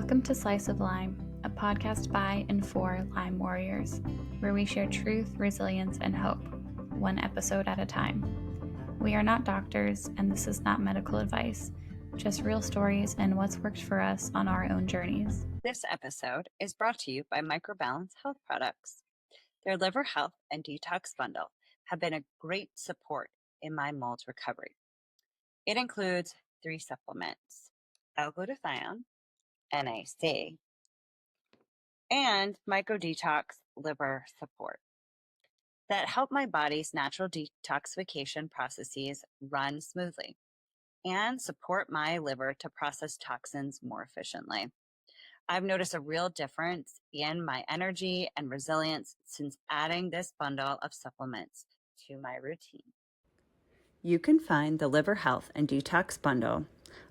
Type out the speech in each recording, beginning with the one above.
Welcome to Slice of Lime, a podcast by and for Lyme warriors, where we share truth, resilience, and hope, one episode at a time. We are not doctors, and this is not medical advice, just real stories and what's worked for us on our own journeys. This episode is brought to you by Microbalance Health Products. Their liver health and detox bundle have been a great support in my mold recovery. It includes 3 supplements: L-glutathione, NAC, and micro-detox liver support that help my body's natural detoxification processes run smoothly and support my liver to process toxins more efficiently. I've noticed a real difference in my energy and resilience since adding this bundle of supplements to my routine. You can find the Liver Health and Detox Bundle,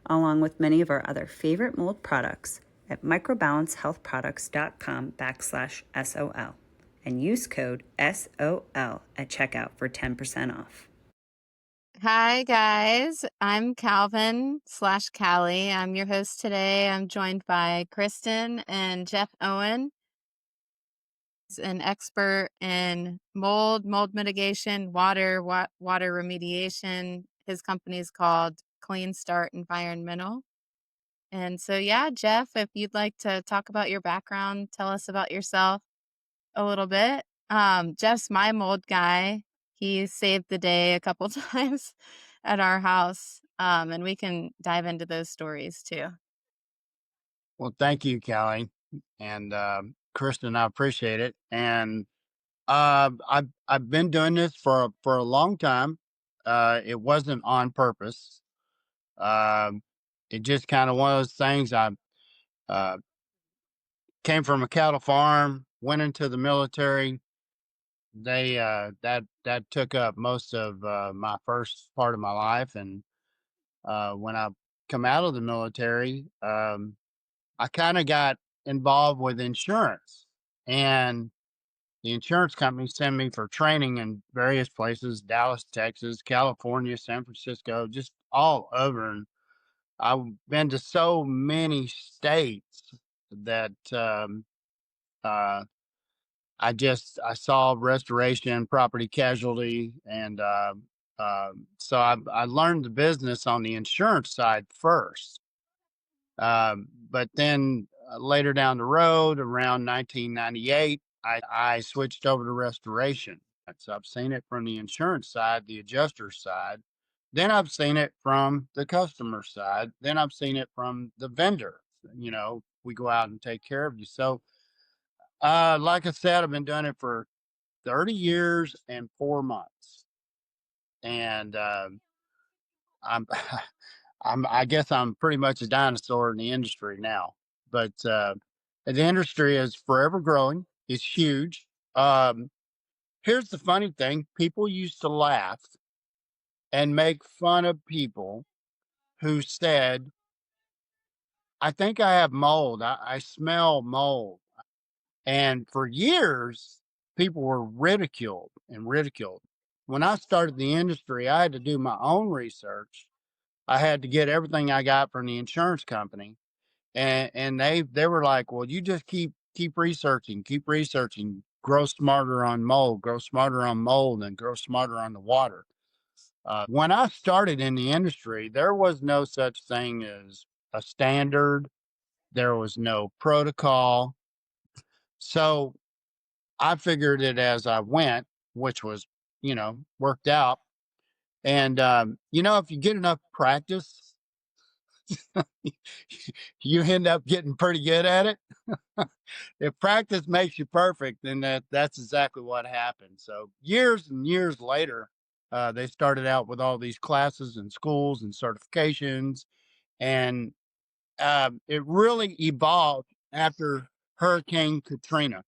along with many of our other favorite mold products, at microbalancehealthproducts.com/SOL and use code SOL at checkout for 10% off. Hi, guys. I'm Calvin/Callie. I'm your host today. I'm joined by Christen and Jeff Owen. He's an expert in mold mitigation, water remediation. His company is called Clean Start Environmental. And so, yeah, Jeff, if you'd like to talk about your background, tell us about yourself a little bit. Jeff's my mold guy. He saved the day a couple times at our house, and we can dive into those stories too. Well, thank you, Callie, and Kristen. I appreciate it. And I've been doing this for a long time. It wasn't on purpose. It just kind of one of those things. I came from a cattle farm, went into the military. They that took up most of my first part of my life, and when I come out of the military, I kind of got involved with insurance, and the insurance company sent me for training in various places: Dallas, Texas, California, San Francisco, just all over. And I've been to so many states that uh, I saw restoration, property casualty, and so I learned the business on the insurance side first. But then later down the road, around 1998, I switched over to restoration. So I've seen it from the insurance side, the adjuster side. Then I've seen it from the customer side. Then I've seen it from the vendor. We go out and take care of you. So, like I said, I've been doing it for 30 years and 4 months. And I'm I guess I'm pretty much a dinosaur in the industry now, but the industry is forever growing. It's huge. Here's the funny thing: people used to laugh and make fun of people who said, "I think I have mold. I smell mold." And for years, people were ridiculed and ridiculed. When I started the industry, I had to do my own research. I had to get everything I got from the insurance company. And they were like, well, you just keep researching, grow smarter on mold, and grow smarter on the water. When I started in the industry, there was no such thing as a standard. There was no protocol. So I figured it as I went, which was, worked out. And, if you get enough practice, you end up getting pretty good at it. If practice makes you perfect, then that's exactly what happened. So years and years later, they started out with all these classes and schools and certifications, and it really evolved after Hurricane Katrina.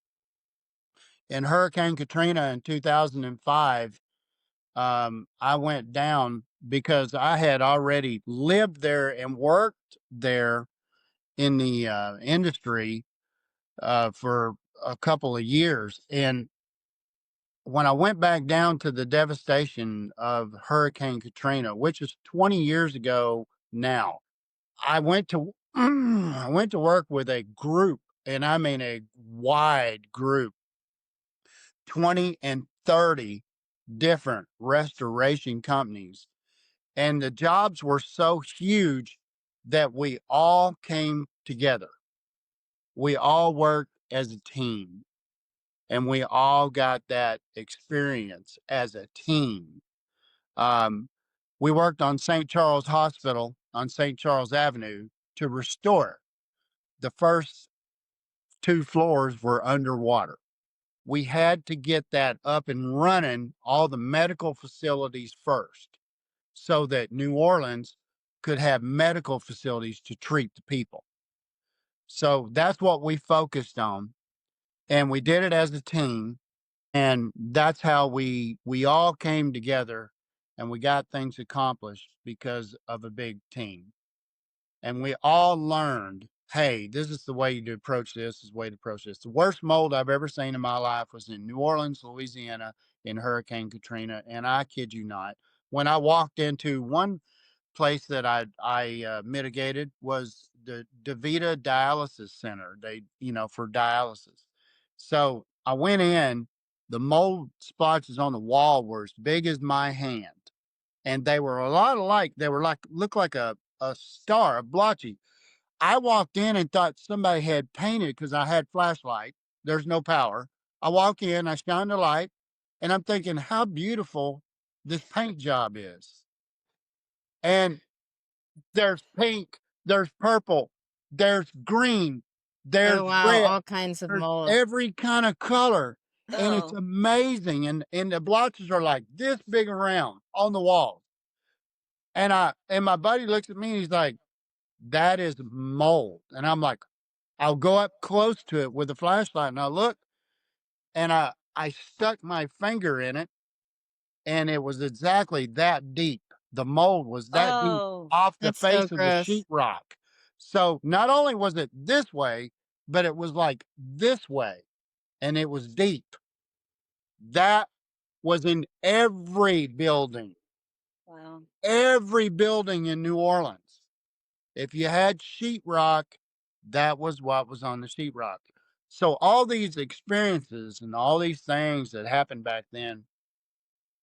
In Hurricane Katrina in 2005, I went down because I had already lived there and worked there in the industry for a couple of years. And when I went back down to the devastation of Hurricane Katrina, which is 20 years ago now, I went to I went to work with a group, and I mean a wide group, 20 and 30 different restoration companies. And the jobs were so huge that we all came together. We all worked as a team, and we all got that experience as a team. Um, we worked on St. Charles Hospital on St. Charles Avenue to restore it. The first two floors were underwater. We had to get that up and running, all the medical facilities first, so that New Orleans could have medical facilities to treat the people. So that's what we focused on. And we did it as a team. And that's how we all came together and we got things accomplished because of a big team. And we all learned, hey, this is the way to approach this, this is the way to approach this. The worst mold I've ever seen in my life was in New Orleans, Louisiana, in Hurricane Katrina. And I kid you not, when I walked into one place that I mitigated was the DaVita Dialysis Center. They, for dialysis. So I went in, the mold splotches on the wall were as big as my hand. And they were a lot alike. They were like, looked like a star, a blotchy. I walked in and thought somebody had painted because I had flashlight. There's no power. I walk in, I shine the light, and I'm thinking how beautiful this paint job is. And there's pink, there's purple, there's green, there's Oh, wow. red, All kinds of there's mold. every kind of color. And it's Oh, amazing. And the blotches are like this big around on the walls. And my buddy looks at me and he's like, that is mold. And I'm like, I'll go up close to it with a flashlight and I look and I stuck my finger in it and it was exactly that deep. The mold was that deep oh, off the That's so face of the gross. sheetrock. So not only was it this way, but it was like this way and it was deep. That was in wow. every building in New Orleans. If you had sheetrock, that was what was on the sheetrock. So all these experiences and all these things that happened back then,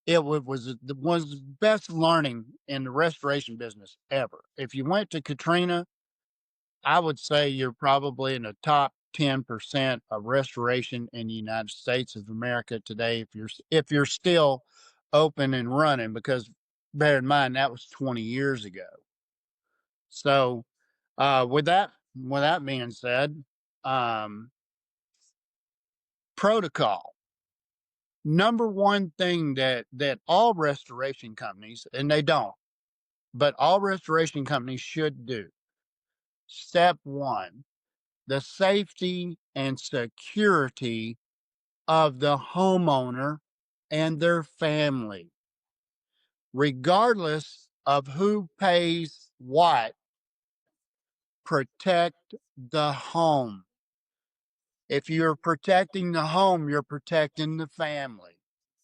was the best learning in the restoration business ever. If you went to Katrina, I would say you're probably in the top 10% of restoration in the United States of America today. If you're still open and running, because bear in mind that was 20 years ago. So with that being said, um, protocol. Number one thing that all restoration companies, and they don't, but all restoration companies should do. Step one, the safety and security of the homeowner and their family, regardless of who pays what, protect the home. If you're protecting the home, you're protecting the family.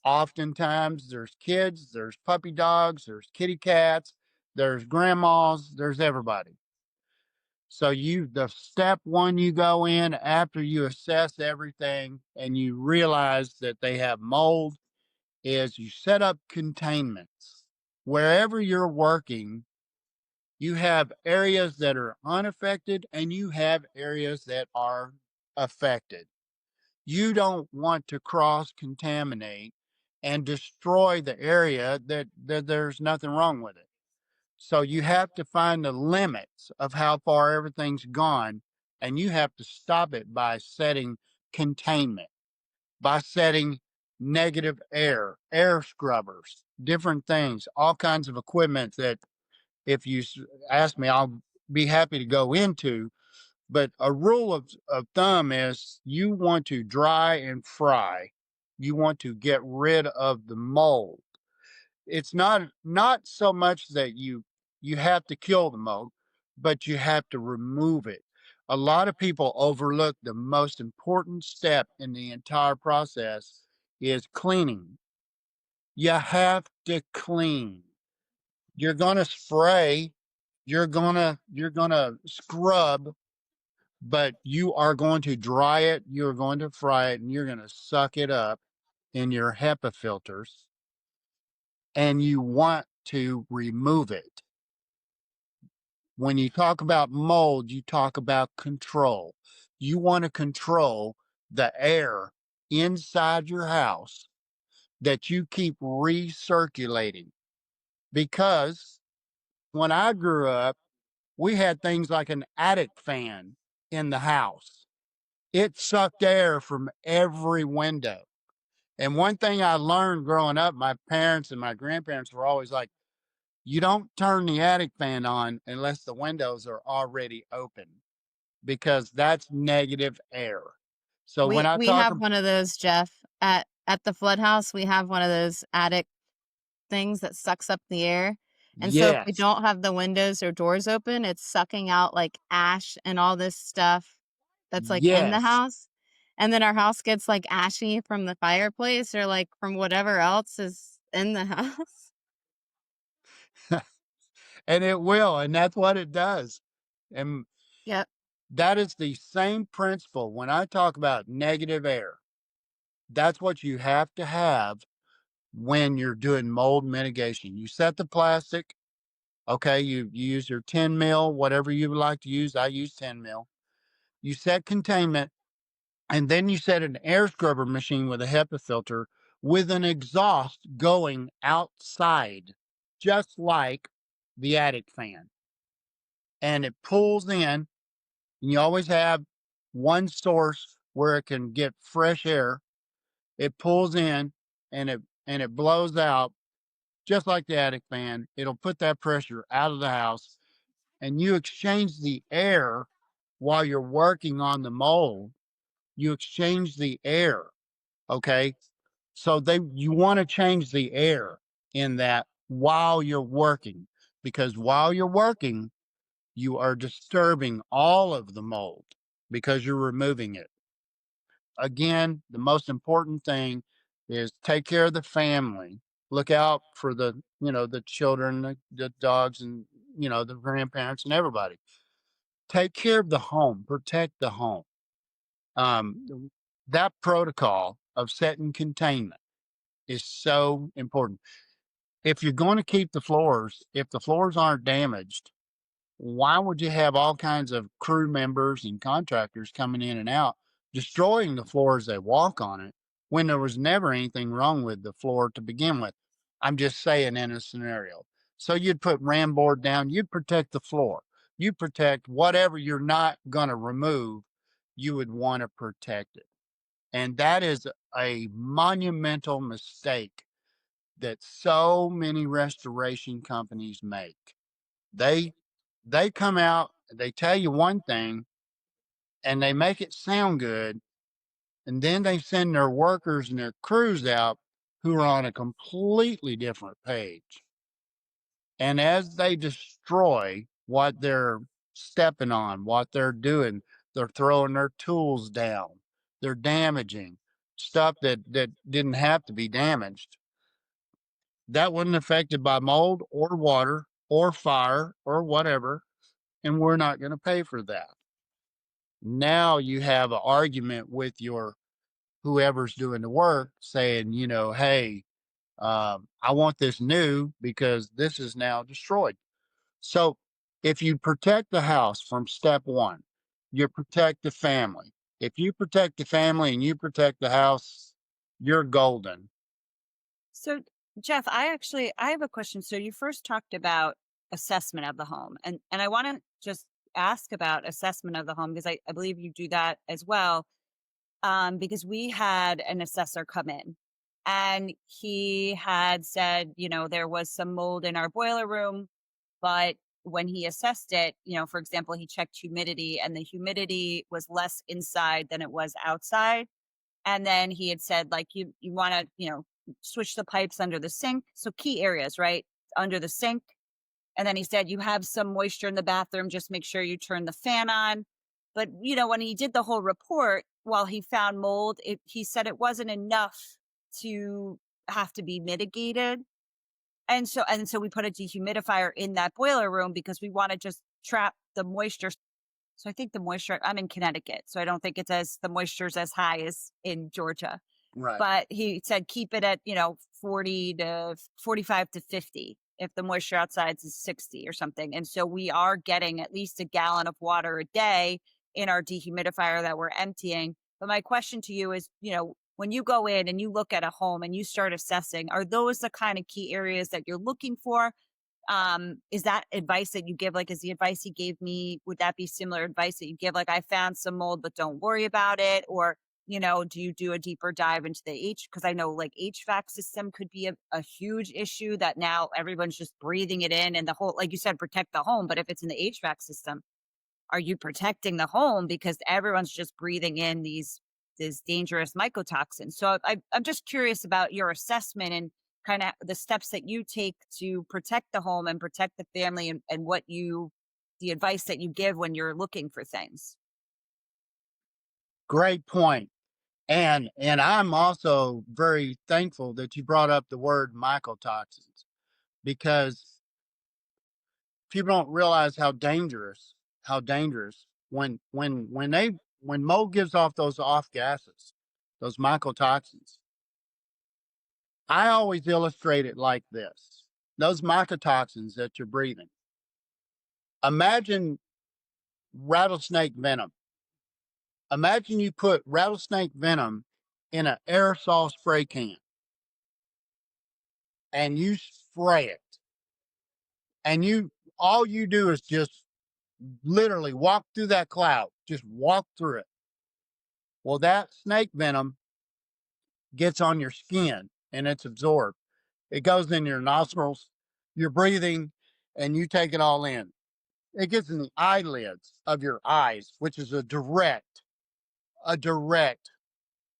Oftentimes, there's kids, there's puppy dogs, there's kitty cats, there's grandmas, there's everybody. So the step one you go in after you assess everything and you realize that they have mold is you set up containments. Wherever you're working, you have areas that are unaffected and you have areas that are affected. You don't want to cross contaminate and destroy the area that there's nothing wrong with it. So you have to find the limits of how far everything's gone, and you have to stop it by setting containment, by setting negative air scrubbers, different things, all kinds of equipment that if you ask me, I'll be happy to go into. But a rule of thumb is you want to dry and fry. You want to get rid of the mold. It's not so much that you have to kill the mold, but you have to remove it. A lot of people overlook the most important step in the entire process is cleaning. You have to clean. You're going to spray You're gonna scrub, but you are going to dry it, you're going to fry it, and you're going to suck it up in your HEPA filters, and you want to remove it. When you talk about mold, you talk about control. You want to control the air inside your house that you keep recirculating. Because when I grew up, we had things like an attic fan in the house. It sucked air from every window. And one thing I learned growing up, my parents and my grandparents were always like, you don't turn the attic fan on unless the windows are already open because that's negative air. So when I We talk have about, one of those, Jeff, at the flood house. We have one of those attic things that sucks up the air. And so if we yes, don't have the windows or doors open, it's sucking out like ash and all this stuff that's like in the yes. house. And then our house gets like ashy from the fireplace or like from whatever else is in the house. And it will. And that's what it does. And Yep. that is the same principle when I talk about negative air. That's what you have to have when you're doing mold mitigation. You set the plastic, okay, you use your 10 mil, whatever you would like to use. I use 10 mil. You set containment, and then you set an air scrubber machine with a HEPA filter with an exhaust going outside, just like the attic fan. And it pulls in, and you always have one source where it can get fresh air. It pulls in and it blows out just like the attic fan. It'll put that pressure out of the house, and you exchange the air while you're working on the mold. You exchange the air. Okay. So you want to change the air in that while you're working, because while you're working, you are disturbing all of the mold because you're removing it. Again, the most important thing is take care of the family. Look out for the children, the dogs, and, the grandparents and everybody. Take care of the home, protect the home. That protocol of setting containment is so important. If you're going to keep the floors, if the floors aren't damaged, why would you have all kinds of crew members and contractors coming in and out, destroying the floor as they walk on it when there was never anything wrong with the floor to begin with? I'm just saying in a scenario. So you'd put ram board down, you'd protect the floor, you protect whatever you're not going to remove, you would want to protect it. And that is a monumental mistake that so many restoration companies make. They they come out, they tell you one thing, and they make it sound good, and then they send their workers and their crews out who are on a completely different page. And as they destroy what they're stepping on, what they're doing, they're throwing their tools down. They're damaging stuff that didn't have to be damaged. That wasn't affected by mold or water or fire or whatever, and we're not going to pay for that. Now you have an argument with your whoever's doing the work saying, hey, I want this new because this is now destroyed. So if you protect the house from step one, you protect the family. If you protect the family and you protect the house, you're golden. So, Jeff, I have a question. So you first talked about assessment of the home, and I want to just ask about assessment of the home because I believe you do that as well. Because we had an assessor come in and he had said, there was some mold in our boiler room, but when he assessed it, for example, he checked humidity and the humidity was less inside than it was outside. And then he had said, like, you want to, switch the pipes under the sink. So key areas, right? Under the sink. And then he said, you have some moisture in the bathroom. Just make sure you turn the fan on. But, when he did the whole report, while he found mold, he said it wasn't enough to have to be mitigated. And so we put a dehumidifier in that boiler room because we want to just trap the moisture. So I think the moisture, I'm in Connecticut, so I don't think the moisture's as high as in Georgia. Right. But he said keep it at, 40 to 45 to 50 if the moisture outside is 60 or something. And so we are getting at least a gallon of water a day in our dehumidifier that we're emptying. But my question to you is, when you go in and you look at a home and you start assessing, are those the kind of key areas that you're looking for? Is that advice that you give? Like, is the advice he gave me, would that be similar advice that you give? Like, I found some mold, but don't worry about it. Or, do you do a deeper dive into the because I know like HVAC system could be a huge issue that now everyone's just breathing it in, and the whole, like you said, protect the home. But if it's in the HVAC system, are you protecting the home because everyone's just breathing in these dangerous mycotoxins? So I'm just curious about your assessment and kind of the steps that you take to protect the home and protect the family, and the advice that you give when you're looking for things. Great point. And I'm also very thankful that you brought up the word mycotoxins, because people don't realize how dangerous when mold gives off those off gases, those mycotoxins. I always illustrate it like this. Those mycotoxins that you're breathing. Imagine rattlesnake venom. Imagine you put rattlesnake venom in an aerosol spray can and you spray it. And all you do is just literally walk through that cloud, just walk through it. Well, that snake venom gets on your skin and it's absorbed. It goes in your nostrils, you're breathing, and you take it all in. It gets in the eyelids of your eyes, which is a direct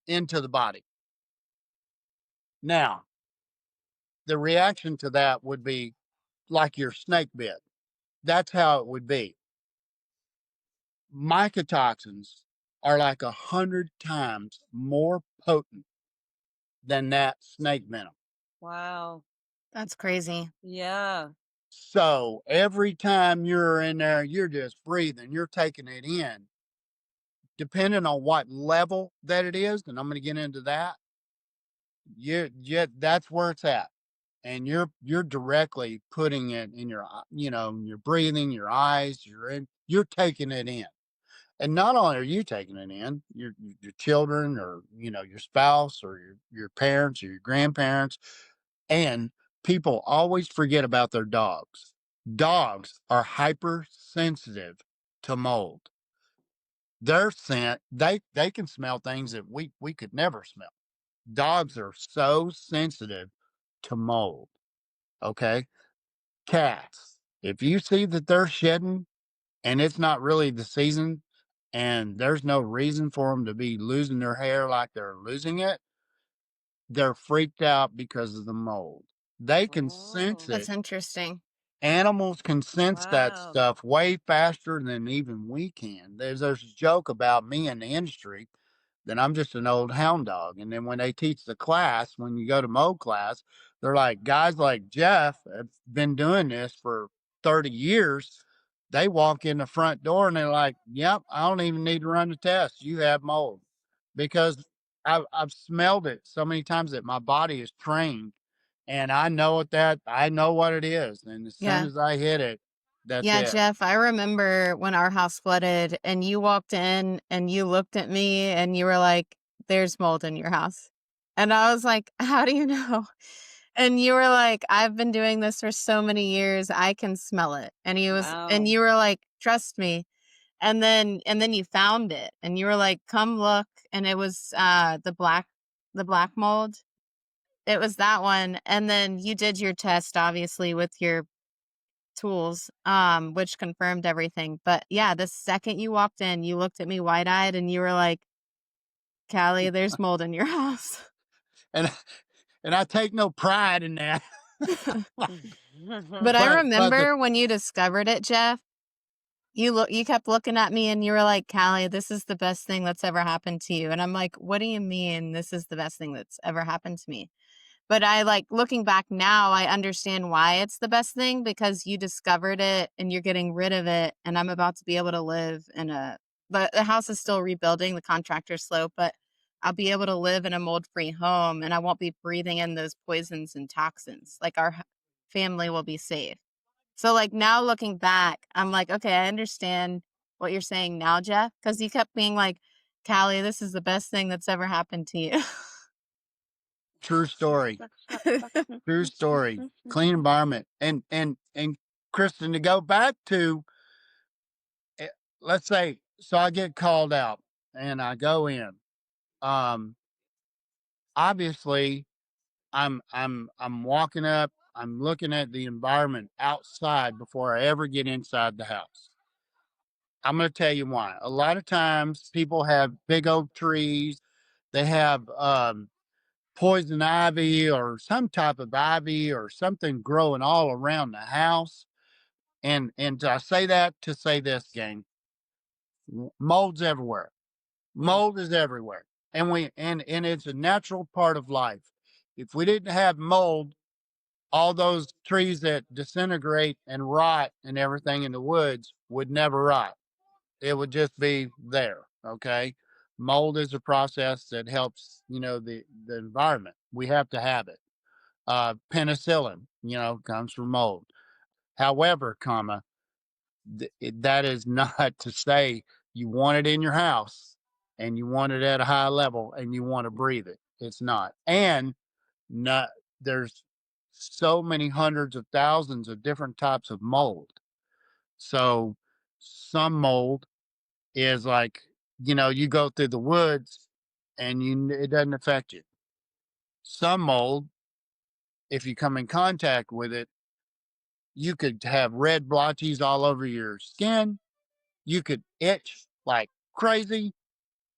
into the body. Now, the reaction to that would be like your snake bit. That's how it would be. Mycotoxins are like 100 times more potent than that snake venom. Wow. That's crazy. Yeah. So every time you're in there, you're just breathing, you're taking it in. Depending on what level that it is, and I'm going to get into that, that's where it's at. And you're directly putting it in your, you're breathing, your eyes, you're taking it in. And not only are you taking it in, your children, or your spouse, or your parents, or your grandparents. And people always forget about their dogs. Dogs are hypersensitive to mold. Their scent, they can smell things that we could never smell. Dogs are so sensitive to mold. Okay. Cats, if you see that they're shedding and it's not really the season and there's no reason for them to be losing their hair like they're losing it, they're freaked out because of the mold. They can sense Oh, it. That's interesting. Animals can sense that wow. stuff way faster than even we can. There's a joke about me in the industry that I'm just an old hound dog. And then when they teach the class, when you go to mold class, they're like, guys like Jeff have been doing this for 30 years. They walk in the front door and they're like, yep, I don't even need to run the test. You have mold. Because I've smelled it so many times that my body is trained, and I know what it is. And as soon Yeah. as I hit it, that's Yeah, it. Jeff, I remember when our house flooded and you walked in and you looked at me and you were like, there's mold in your house. And I was like, how do you know? And you were like, I've been doing this for so many years. I can smell it. And Wow. you were like, trust me. And then you found it and you were like, come look. And it was the black mold. It was that one. And then you did your test, obviously, with your tools, which confirmed everything. But yeah, the second you walked in, you looked at me wide-eyed and you were like, Callie, there's mold in your house. And and I take no pride in that. But I But remember when you discovered it, Jeff, you kept looking at me and you were like, Callie, this is the best thing that's ever happened to you. And I'm like, what do you mean this is the best thing that's ever happened to me? But I like looking back now, I understand why it's the best thing, because you discovered it and you're getting rid of it. And I'm about to be able to live in the house is still rebuilding, the contractor's slow, but I'll be able to live in a mold-free home and I won't be breathing in those poisons and toxins. Like our family will be safe. So like now looking back, I'm like, okay, I understand what you're saying now, Jeff, because you kept being like, Callie, this is the best thing that's ever happened to you. True story. True story. Clean environment. And Kristen, to go back to, eh, let's say, so I get called out and I go in. Um, Obviously, I'm walking up. I'm looking at the environment outside before I ever get inside the house. I'm going to tell you why. A lot of times, people have big oak trees. They have poison ivy or some type of ivy or something growing all around the house. And I say that to say this, gang. Mold's everywhere. Mold is everywhere. And it's a natural part of life. If we didn't have mold, all those trees that disintegrate and rot and everything in the woods would never rot. It would just be there. Okay. Mold is a process that helps, the environment. We have to have it. Penicillin, comes from mold. However, that is not to say you want it in your house and you want it at a high level and you want to breathe it. It's not. And not there's so many hundreds of thousands of different types of mold. So some mold is like, you go through the woods and it doesn't affect you. Some mold, if you come in contact with it, you could have red blotches all over your skin. You could itch like crazy.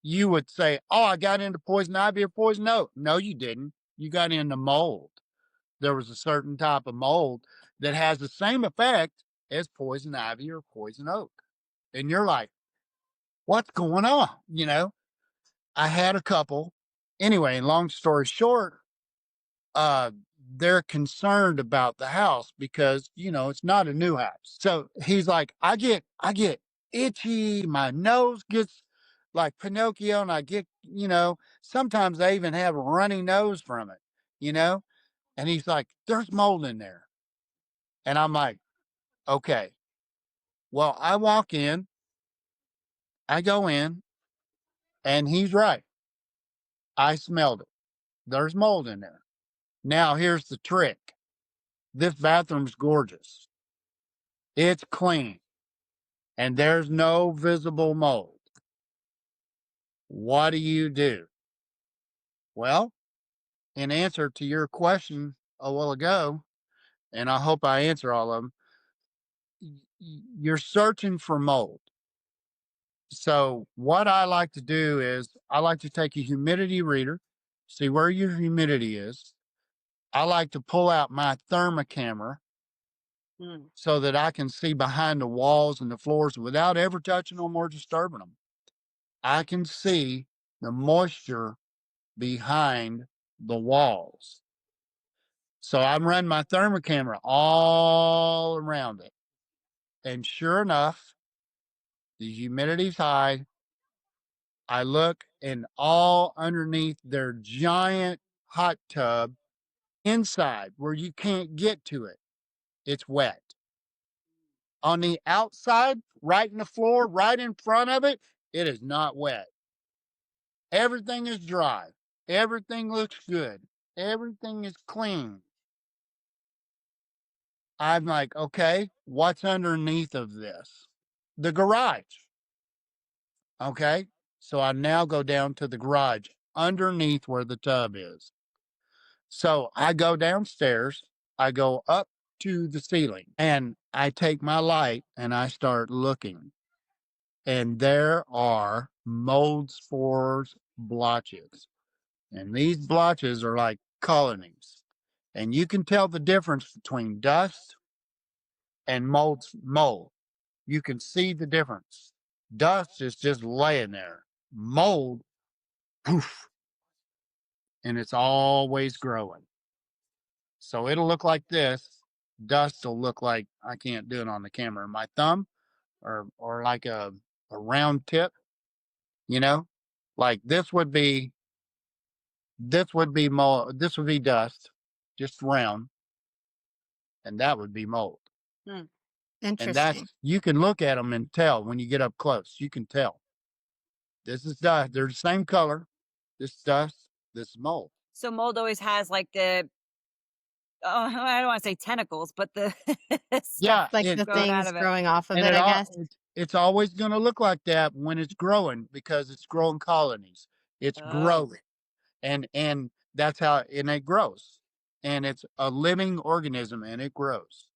You would say, "Oh, I got into poison ivy or poison oak." No, you didn't. You got into mold. There was a certain type of mold that has the same effect as poison ivy or poison oak. And you're like, what's going on? I had a couple. Anyway, long story short, uh, they're concerned about the house because, it's not a new house. So he's like, I get itchy. My nose gets like Pinocchio and I get, sometimes I even have a runny nose from it, you know? And he's like, there's mold in there. And I'm like, okay. Well, I walk in, I go in, and he's right. I smelled it. There's mold in there. Now, here's the trick. This bathroom's gorgeous. It's clean, and there's no visible mold. What do you do? Well, in answer to your question a while ago, and I hope I answer all of them, you're searching for mold. So what I like to do is I like to take a humidity reader, see where your humidity is. I like to pull out my thermocamera so that I can see behind the walls and the floors without ever touching them or disturbing them. I can see the moisture behind the walls. So I'm running my thermocamera all around it. And sure enough, the humidity's high. I look and all underneath their giant hot tub, inside where you can't get to it, it's wet. On the outside, right in the floor, right in front of it, it is not wet. Everything is dry. Everything looks good. Everything is clean. I'm like, okay, what's underneath of this? The garage. Okay. So I now go down to the garage underneath where the tub is. So I go downstairs, I go up to the ceiling, and I take my light and I start looking. And there are mold spores blotches. And these blotches are like colonies. And you can tell the difference between dust and mold. You can see the difference. Dust is just laying there. Mold, poof, and it's always growing. So it'll look like this. Dust will look like, I can't do it on the camera, my thumb, or like a round tip, you know, like mold. This would be dust, just round, and that would be mold. Hmm. And Interesting. that's, you can look at them and tell when you get up close. You can tell. This is dust. They're the same color. This is dust. This is mold. So mold always has like the, I don't want to say tentacles, but the stuff Yeah, Like it, the growing out things of it. growing off of and it, it I all guess. it's always going to look like that when it's growing, because it's growing colonies. It's Oh. growing, and that's how, and it grows, and it's a living organism, and it grows.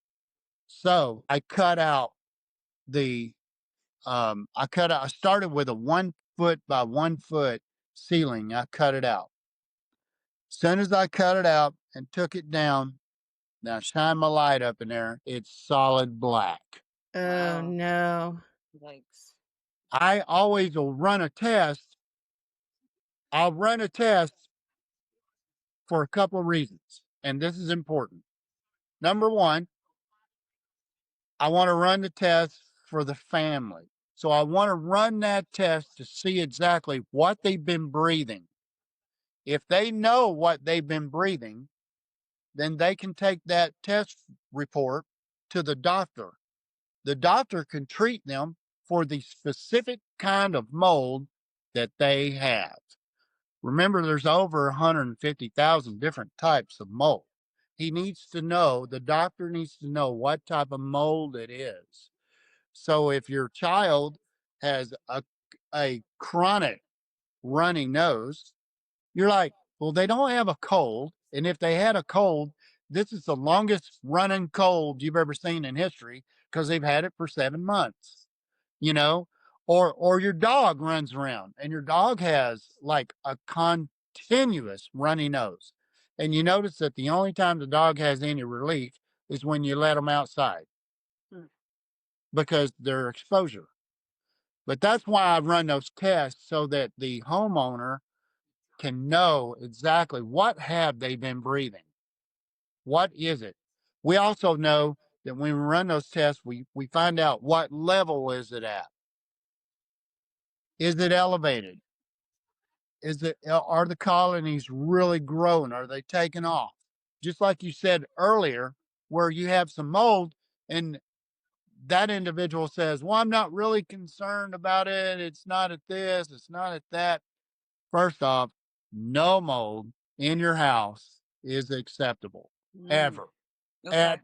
So I cut out the I started with a 1 foot by 1 foot ceiling. I cut it out. As soon as I cut it out and took it down, now shine my light up in there, it's solid black. Oh Wow. no. Yikes. I always will run a test. I'll run a test for a couple of reasons, and this is important. Number one, I want to run the test for the family. So I want to run that test to see exactly what they've been breathing. If they know what they've been breathing, then they can take that test report to the doctor. The doctor can treat them for the specific kind of mold that they have. Remember, there's over 150,000 different types of mold. The doctor needs to know what type of mold it is. So if your child has a chronic runny nose, you're like, well, they don't have a cold. And if they had a cold, this is the longest running cold you've ever seen in history, because they've had it for 7 months, you know? Or your dog runs around and your dog has like a continuous runny nose. And you notice that the only time the dog has any relief is when you let them outside, Hmm. because their exposure. But that's why I run those tests, so that the homeowner can know exactly what have they been breathing. What is it? We also know that when we run those tests, we find out what level is it at. Is it elevated? Are the colonies really growing? Are they taking off? Just like you said earlier, where you have some mold and that individual says, well, I'm not really concerned about it. It's not at this, it's not at that. First off, no mold in your house is acceptable. Mm. Ever. Okay. Ever.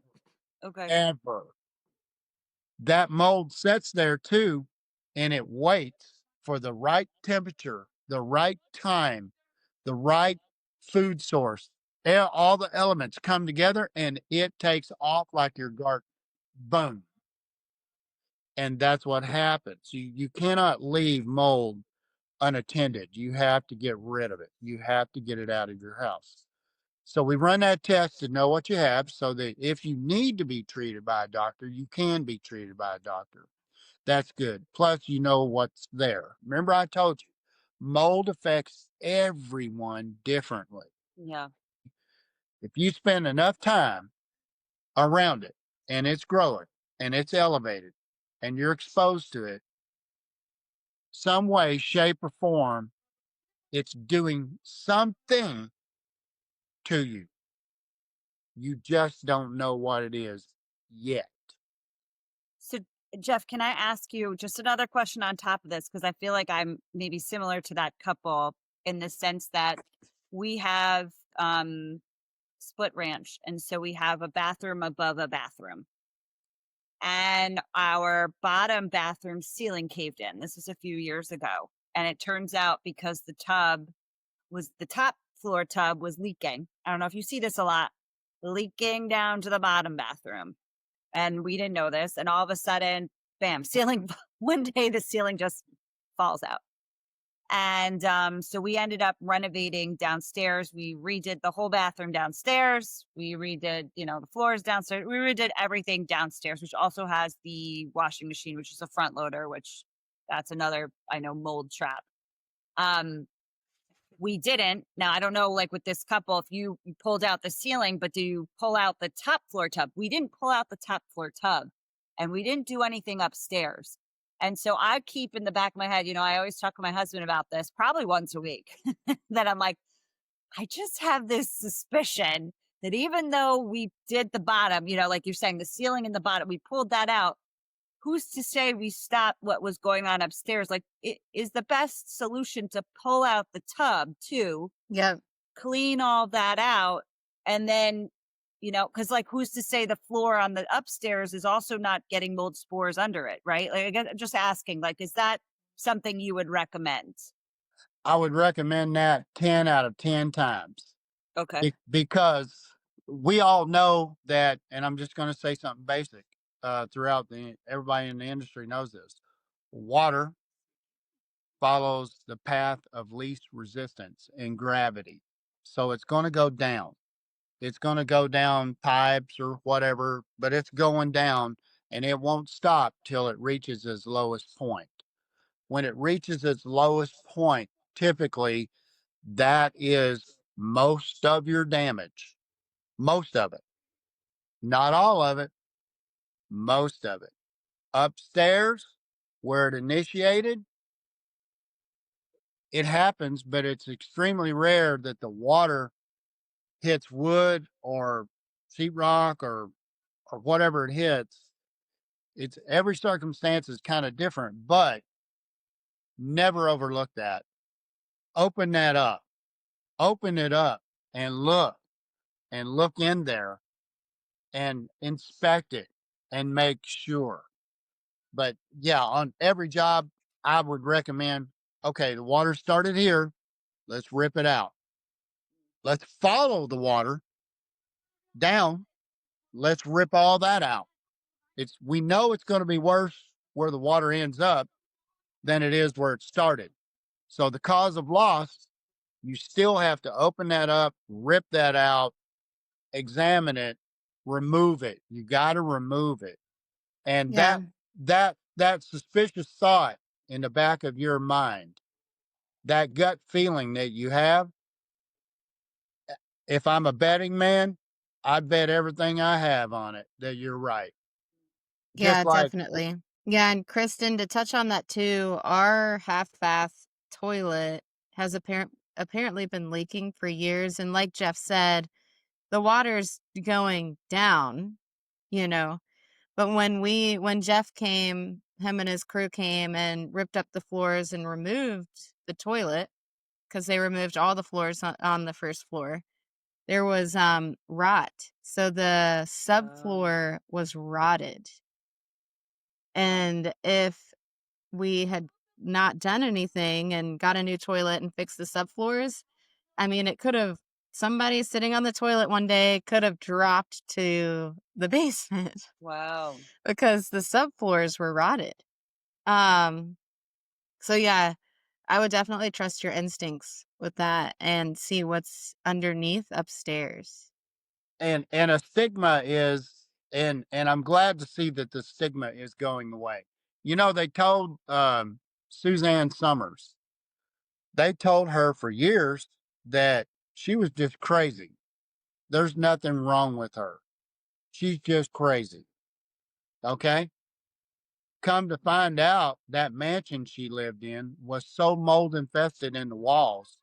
Okay. Ever. That mold sits there too, and it waits for the right temperature, the right time, the right food source. All the elements come together and it takes off like your garden. Boom. And that's what happens. You cannot leave mold unattended. You have to get rid of it. You have to get it out of your house. So we run that test to know what you have, so that if you need to be treated by a doctor, you can be treated by a doctor. That's good. Plus, you know what's there. Remember, I told you, mold affects everyone differently. Yeah. If you spend enough time around it and it's growing and it's elevated and you're exposed to it, some way, shape, or form, it's doing something to you. You just don't know what it is yet. So, Jeff, can I ask you just another question on top of this? Because I feel like I'm maybe similar to that couple in the sense that we have split ranch. And so we have a bathroom above a bathroom. And our bottom bathroom ceiling caved in. This was a few years ago. And it turns out because the top floor tub was leaking. I don't know if you see this a lot, leaking down to the bottom bathroom. And we didn't know this. And all of a sudden, bam, ceiling, one day the ceiling just falls out. And so we ended up renovating downstairs. We redid the whole bathroom downstairs. We redid, the floors downstairs. We redid everything downstairs, which also has the washing machine, which is a front loader, which that's another, I know, mold trap. we didn't. Now, I don't know, like with this couple, if you pulled out the ceiling, but do you pull out the top floor tub? We didn't pull out the top floor tub, and we didn't do anything upstairs. And so I keep in the back of my head, I always talk to my husband about this probably once a week, that I'm like, I just have this suspicion that even though we did the bottom, like you're saying, the ceiling and the bottom, we pulled that out. Who's to say we stopped what was going on upstairs? Like, it is the best solution to pull out the tub too. Yep. Clean all that out. And then, because like, who's to say the floor on the upstairs is also not getting mold spores under it, right? Like, I guess I'm just asking, like, is that something you would recommend? I would recommend that 10 out of 10 times. Okay. Because we all know that, and I'm just going to say something basic. Throughout everybody in the industry knows this. Water follows the path of least resistance in gravity, so it's going to go down. It's going to go down pipes or whatever, but it's going down, and it won't stop till it reaches its lowest point. When it reaches its lowest point, typically that is most of your damage. Most of it. Not all of it, most of it. Upstairs, where it initiated, it happens, but it's extremely rare that the water hits wood or sheetrock or whatever it hits. It's every circumstance is kind of different, but never overlook that. Open that up. Open it up and look in there and inspect it and make sure. But yeah, on every job, I would recommend, okay, the water started here. Let's rip it out. Let's follow the water down. Let's rip all that out. We know it's going to be worse where the water ends up than it is where it started. So the cause of loss, you still have to open that up, rip that out, examine it, remove it. You got to remove it. And Yeah. that suspicious thought in the back of your mind, that gut feeling that you have, if I'm a betting man, I'd bet everything I have on it that you're right. Yeah, Just like, definitely. Yeah, and Kristen, to touch on that too, our half bath toilet has apparently been leaking for years. And like Jeff said, the water's going down, you know. But when Jeff came, him and his crew came and ripped up the floors and removed the toilet, because they removed all the floors on the first floor, there was rot. So the subfloor was rotted. And if we had not done anything and got a new toilet and fixed the subfloors, I mean, somebody sitting on the toilet one day could have dropped to the basement. Wow. Because the subfloors were rotted. So yeah, I would definitely trust your instincts with that and see what's underneath upstairs. and a stigma is, and I'm glad to see that the stigma is going away. They told Suzanne Summers, they told her for years that she was just crazy. There's nothing wrong with her. She's just crazy. Okay? Come to find out, that mansion she lived in was so mold infested in the walls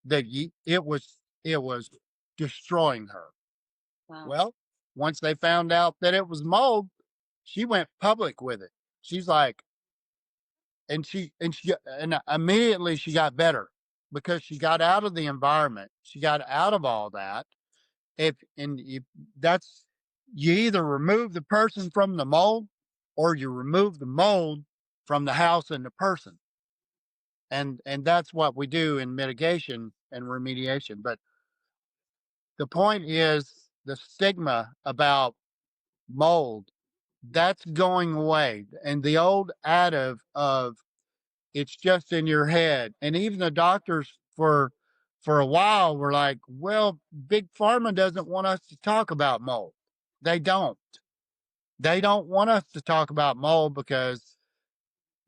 that it was destroying her. Wow. Well, once they found out that it was mold, she went public with it. She's like, and immediately she got better because she got out of the environment. She got out of all that. If that's, you either remove the person from the mold or you remove the mold from the house and the person. And that's what we do in mitigation and remediation. But the point is, the stigma about mold, that's going away. And the old adage of it's just in your head. And even the doctors for a while were like, well, big pharma doesn't want us to talk about mold. They don't. They don't want us to talk about mold because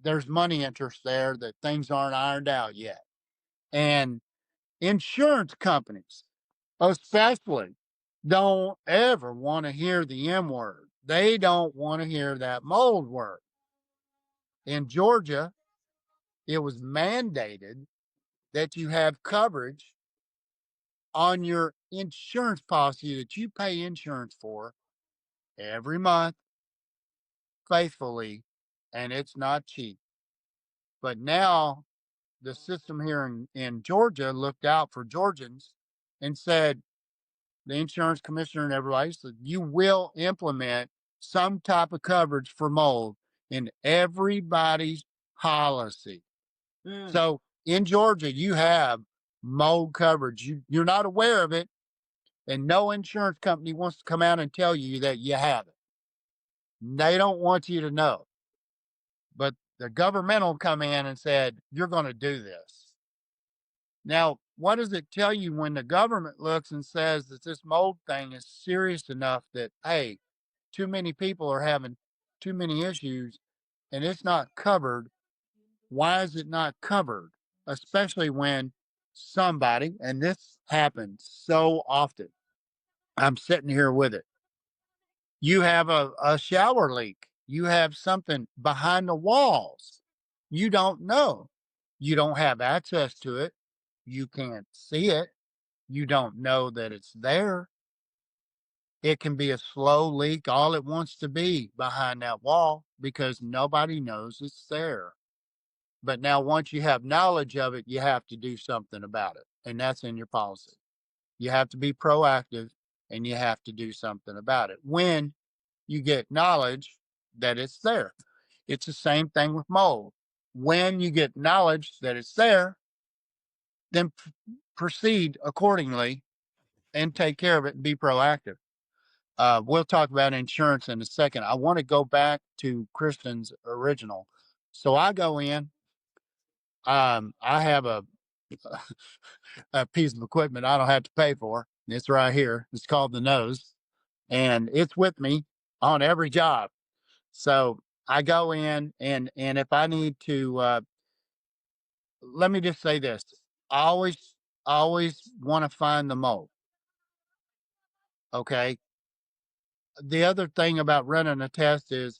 there's money interest there that things aren't ironed out yet. And Insurance companies, especially, don't ever want to hear the M word. They don't want to hear that mold word. In Georgia, it was mandated that you have coverage on your insurance policy that you pay insurance for every month faithfully, and it's not cheap. But now the system here in Georgia looked out for Georgians and said, the insurance commissioner and everybody said, you will implement some type of coverage for mold in everybody's policy. So in Georgia, you have mold coverage. You're not aware of it, and no insurance company wants to come out and tell you that you have it. They don't want you to know. But the governmental come in and said, you're going to do this. Now, what does it tell you when the government looks and says that this mold thing is serious enough that, hey, too many people are having too many issues and it's not covered? Why is it not covered? Especially when somebody, and this happens so often, I'm sitting here with it. You have a shower leak. You have something behind the walls. You don't know. You don't have access to it. You can't see it. You don't know that it's there. It can be a slow leak, all it wants to be behind that wall because nobody knows it's there. But now, once you have knowledge of it, you have to do something about it. And that's in your policy. You have to be proactive and you have to do something about it when you get knowledge that it's there. It's the same thing with mold. When you get knowledge that it's there, then proceed accordingly and take care of it and be proactive. We'll talk about insurance in a second. I want to go back to Kristen's original. So I go in, I have a piece of equipment I don't have to pay for. It's right here. It's called the nose, and it's with me on every job. So I go in, and if I need to, let me just say this: I always want to find the mold. Okay. The other thing about running a test is,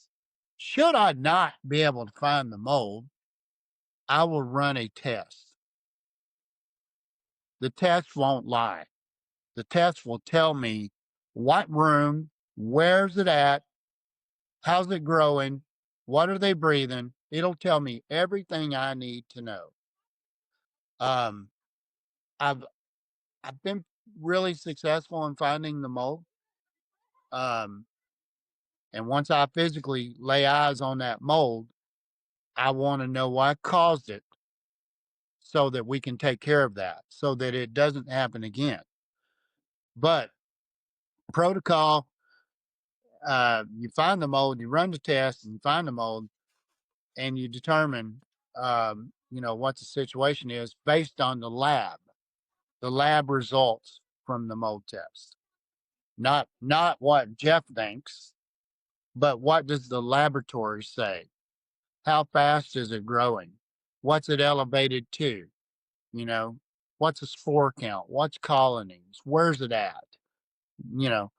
should I not be able to find the mold, I will run a test. The test won't lie. The test will tell me what room, where's it at, how's it growing, what are they breathing. It'll tell me everything I need to know. Um, I've I've been really successful in finding the mold. Um, and once I physically lay eyes on that mold, I want to know what caused it so that we can take care of that, so that it doesn't happen again. But protocol, you find the mold, you run the test, and you find the mold, and you determine, what the situation is based on the lab results from the mold test. Not what Jeff thinks, but what does the laboratory say? How fast is it growing? What's it elevated to? You know, what's a spore count? What's colonies? Where's it at? You know,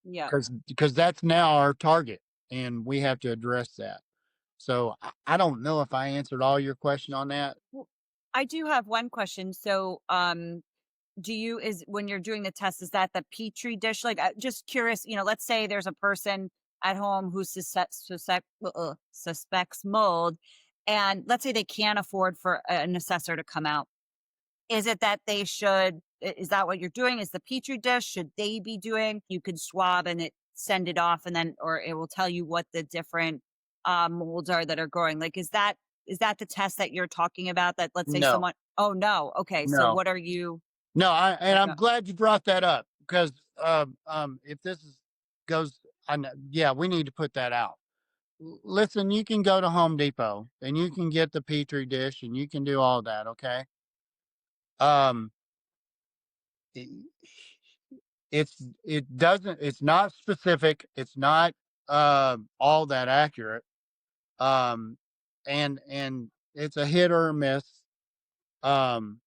Yeah. because that's now our target, and we have to address that. So I don't know if I answered all your question on that. Well, I do have one question. So, do you is when you're doing the test, is that the petri dish? Like, just curious. Let's say there's a person at home who suspects mold, and let's say they can't afford for an assessor to come out. Is it that they should? Is that what you're doing? Is the petri dish? Should they be doing? You could swab and send it off, and then or it will tell you what the different molds are that are growing. Like, is that the test that you're talking about? That let's say No, someone. Oh no. Okay. So no, what are you? no. And I'm Okay. glad you brought that up because if this goes, yeah, we need to put that out. Listen, you can go to Home Depot and you can get the petri dish and you can do all that. Okay. Um, it's not specific. It's not all that accurate. Um, and it's a hit or a miss. Um,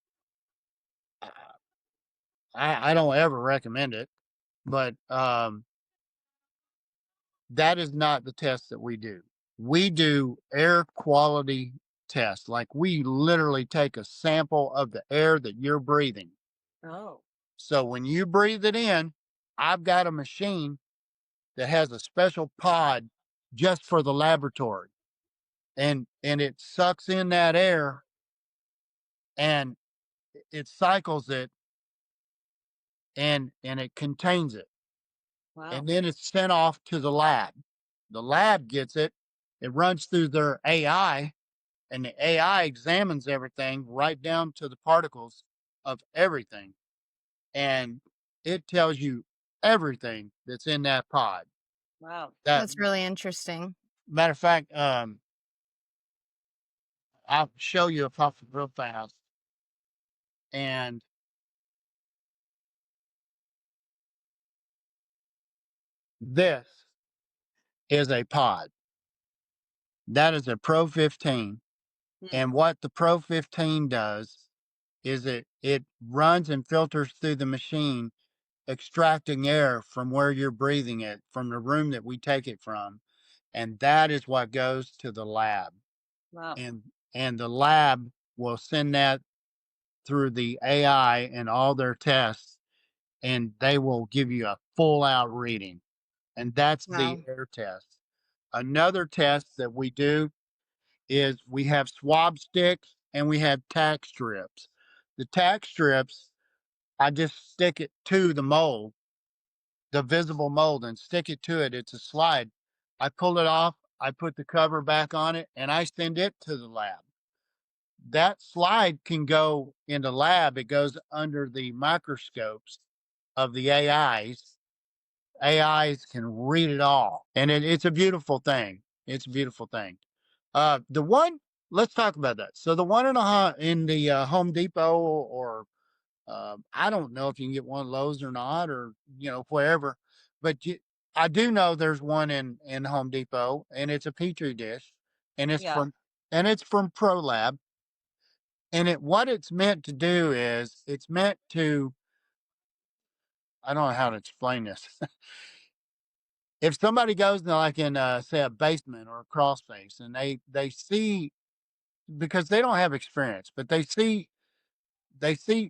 I don't ever recommend it, but that is not the test that we do. We do air quality tests. Like we literally take a sample of the air that you're breathing. Oh, So when you breathe it in, I've got a machine that has a special pod just for the laboratory. And it sucks in that air and it cycles it and it contains it. wow. And then it's sent off to the lab. The lab gets it, it runs through their AI, and the AI examines everything right down to the particles of everything. And it tells you everything that's in that pod. Wow. That That's really interesting. matter of fact, I'll show you a puff real fast. And this is a pod. That is a Pro 15. Hmm. And what the Pro 15 does is it runs and filters through the machine, extracting air from where you're breathing it, from the room that we take it from. And that is what goes to the lab. Wow. And the lab will send that through the AI and all their tests, and they will give you a full out reading. And that's the Wow. air test. Another test that we do is we have swab sticks and we have tack strips. The tack strips, I just stick it to the mold, the visible mold, and stick it to it. It's a slide. I pull it off, I put the cover back on it, and I send it to the lab. That slide can go in the lab. It goes under the microscopes of the AIs. AIs can read it all, and it's a beautiful thing. It's a beautiful thing. The one, let's talk about that. So the one in the Home Depot, or I don't know if you can get one at Lowe's or not, or wherever, but I do know there's one in Home Depot, and it's a petri dish, and it's Yeah. from ProLab, and what it's meant to do is it's meant to, I don't know how to explain this. If somebody goes to, like, in say a basement or a crawl space, and they see, because they don't have experience, but they see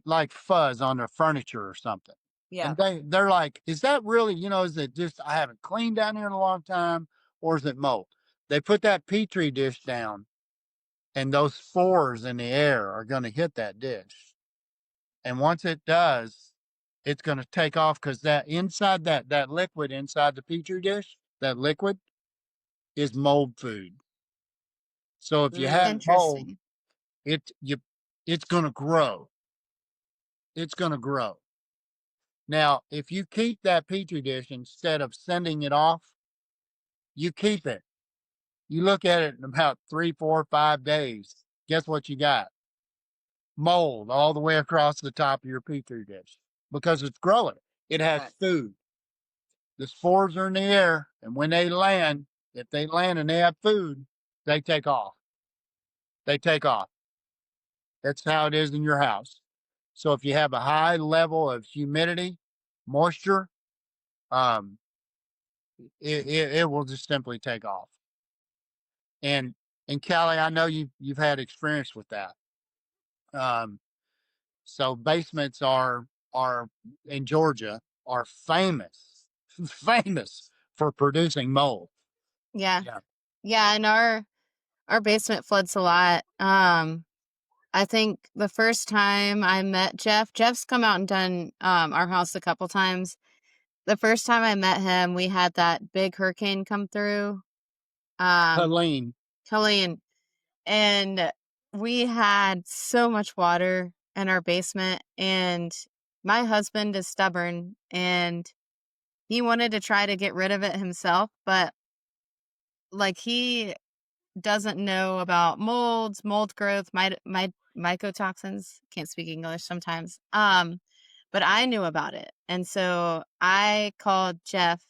like fuzz on their furniture or something. Yeah. And they're like, is that really, is it just I haven't cleaned down here in a long time, or is it mold? They put that petri dish down, and those spores in the air are going to hit that dish. And once it does, it's going to take off, because that inside, that liquid inside the petri dish, that liquid is mold food. So if you have Mm. mold, Interesting. it's going to grow. It's going to grow. Now, if you keep that petri dish instead of sending it off, you keep it. You look at it in about 3, 4, 5 days. Guess what you got? Mold all the way across the top of your petri dish, because it's growing. It has Right. food. The spores are in the air, and when they land, if they land and they have food, they take off. They take off. That's how it is in your house. So if you have a high level of humidity, moisture, um, it will just simply take off. And Callie, I know you've had experience with that. Um, so basements are in Georgia are famous famous for producing mold. Yeah. Yeah. Yeah, and our basement floods a lot. I think the first time I met Jeff's come out and done our house a couple times. The first time I met him, we had that big hurricane come through. Helene. Callie, and we had so much water in our basement, and my husband is stubborn, and he wanted to try to get rid of it himself, but like he doesn't know about molds, mold growth, mycotoxins. Can't speak English sometimes. But I knew about it. And so I called Jeff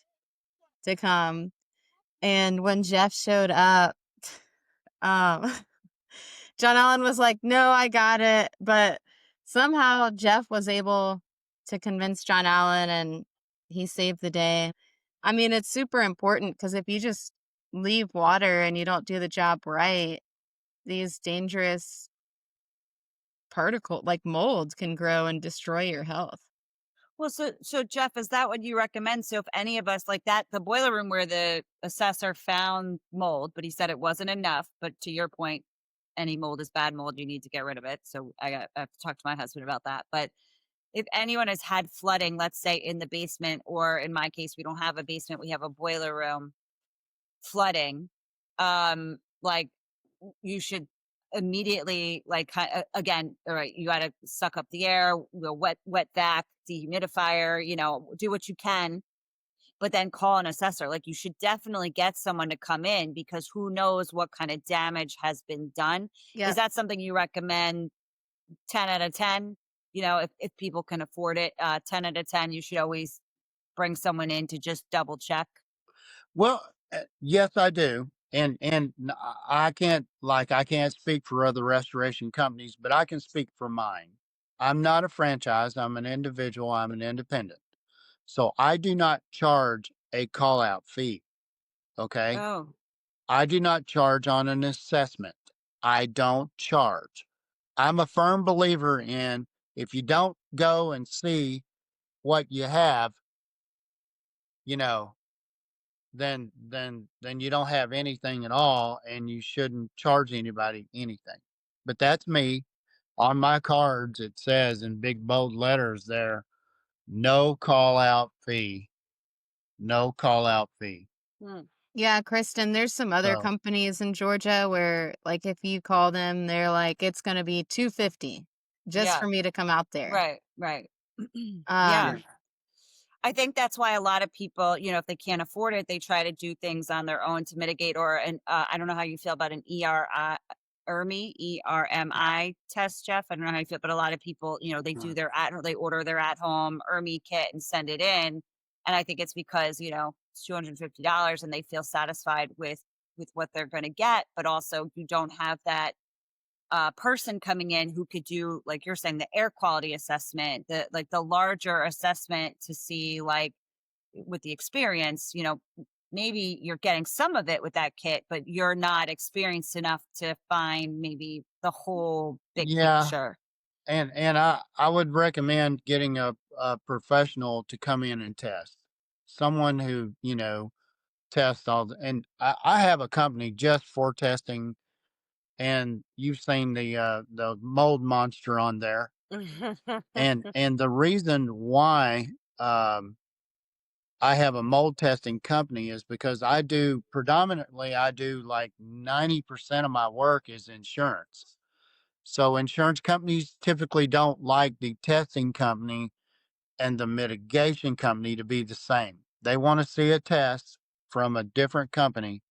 to come. And when Jeff showed up, um, John Allen was like, no, I got it. But somehow Jeff was able to convince John Allen, and he saved the day. I mean, it's super important because if you just leave water and you don't do the job right, these dangerous particle like molds can grow and destroy your health. Well, so Jeff, is that what you recommend? So if any of us like that, the boiler room where the assessor found mold, but he said it wasn't enough. But to your point, any mold is bad mold. You need to get rid of it. So I have to talk to my husband about that. But if anyone has had flooding, let's say in the basement, or in my case, we don't have a basement, we have a boiler room flooding, like you should immediately again, all right, you got to suck up the air, wet vac, dehumidifier, do what you can, but then call an assessor. Like, you should definitely get someone to come in, because who knows what kind of damage has been done. Yeah. Is that something you recommend? 10 out of 10, if people can afford it, 10 out of 10, you should always bring someone in to just double check. Well, yes, I do. I can't speak for other restoration companies, but I can speak for mine. I'm not a franchise. I'm an individual. I'm an independent. So I do not charge a call out fee. Okay. Oh, I do not charge on an assessment. I don't charge. I'm a firm believer in, if you don't go and see what you have, you know, then you don't have anything at all, and you shouldn't charge anybody anything. But that's me. On my cards it says in big bold letters there, no call out fee. No call out fee. hmm. Yeah, Kristen, there's some other So companies in Georgia where, like, if you call them, they're like, it's going to be $250 just Yeah, for me to come out there. right. Yeah. yeah. Um, I think that's why a lot of people, if they can't afford it, they try to do things on their own to mitigate. I don't know how you feel about an ERMI test, Jeff. I don't know how you feel, but a lot of people, they do they order their at home ERMI kit and send it in. And I think it's because, it's $250 and they feel satisfied with what they're going to get, but also you don't have that person coming in who could do, like you're saying, the air quality assessment, the larger assessment to see, like, with the experience, maybe you're getting some of it with that kit, but you're not experienced enough to find maybe the whole big Yeah. picture. And I would recommend getting a professional to come in and test. Someone who, tests and I have a company just for testing, and you've seen the mold monster on there. And the reason why I have a mold testing company is because I do like 90% of my work is insurance. So insurance companies typically don't like the testing company and the mitigation company to be the same. They want to see a test from a different company,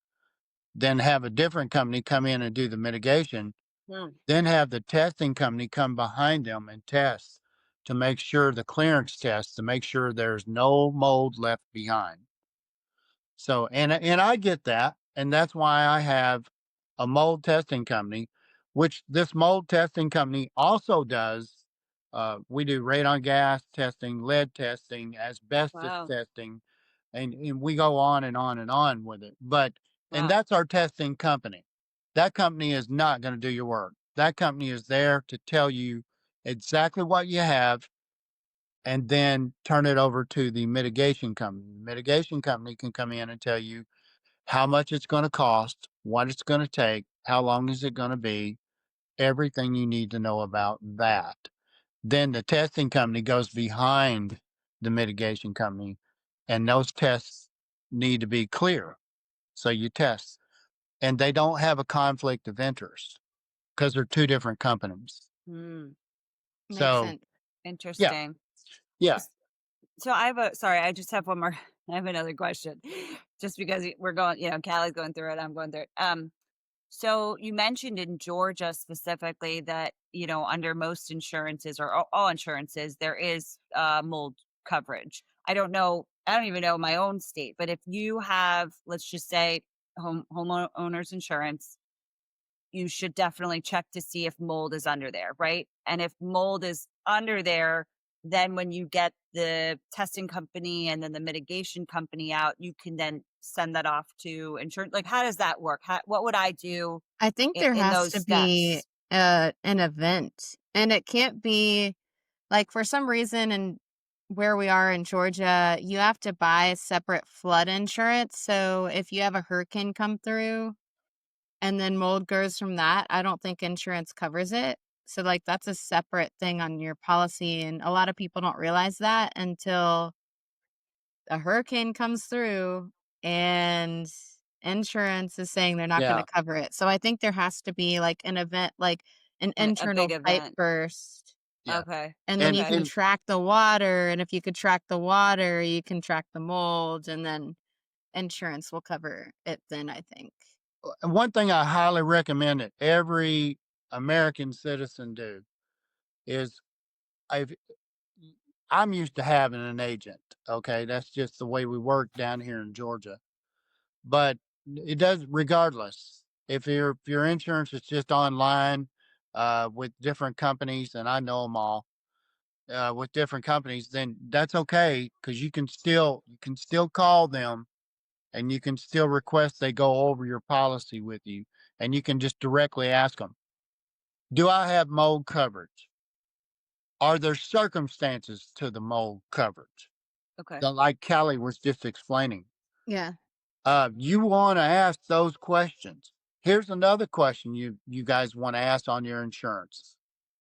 then have a different company come in and do the mitigation, Hmm. then have the testing company come behind them and test to make sure, the clearance test to make sure there's no mold left behind. So, and I get that, and that's why I have a mold testing company, which this mold testing company also does. We do radon gas testing, lead testing, asbestos Wow. testing, and we go on and on and on with it. And Wow. that's our testing company. That company is not going to do your work. That company is there to tell you exactly what you have, and then turn it over to the mitigation company. The mitigation company can come in and tell you how much it's going to cost, what it's going to take, how long is it going to be, everything you need to know about that. Then the testing company goes behind the mitigation company, and those tests need to be clear. So you test, and they don't have a conflict of interest because they're two different companies. Hmm. makes So, sense. yeah, Interesting. yeah. So sorry, I just have one more. I have another question, just because we're going, Callie's going through it, I'm going through it. So you mentioned in Georgia specifically that, under most insurances, or all insurances, there is mold coverage. I don't know. I don't even know my own state, but if you have, let's just say, homeowners insurance, you should definitely check to see if mold is under there, right? And if mold is under there, then when you get the testing company and then the mitigation company out, you can then send that off to insurance. Like, how does that work? What would I do I think there in has those to be steps? an event, and it can't be like for some reason and where we are in Georgia, you have to buy separate flood insurance. So if you have a hurricane come through and then mold grows from that, I don't think insurance covers it. So like that's a separate thing on your policy, and a lot of people don't realize that until a hurricane comes through and insurance is saying they're not going to Yeah. cover it. So I think there has to be like an event, like an A big internal pipe event. burst. Yeah. Okay. And then And you Okay. can and track the water. And if you could track the water, you can track the mold. And then insurance will cover it then, I think. one thing I highly recommend that every American citizen do is I've I'm used to having an agent. Okay, that's just the way we work down here in Georgia. But it does regardless. If your insurance is just online with different companies, and I know them all with different companies, then that's okay because you can still call them and you can still request they go over your policy with you, and you can just directly ask them, "Do I have mold coverage? Are there circumstances to the mold coverage?" Okay. Like Callie was just explaining. Yeah. You want to ask those questions. Here's another question you guys want to ask on your insurance.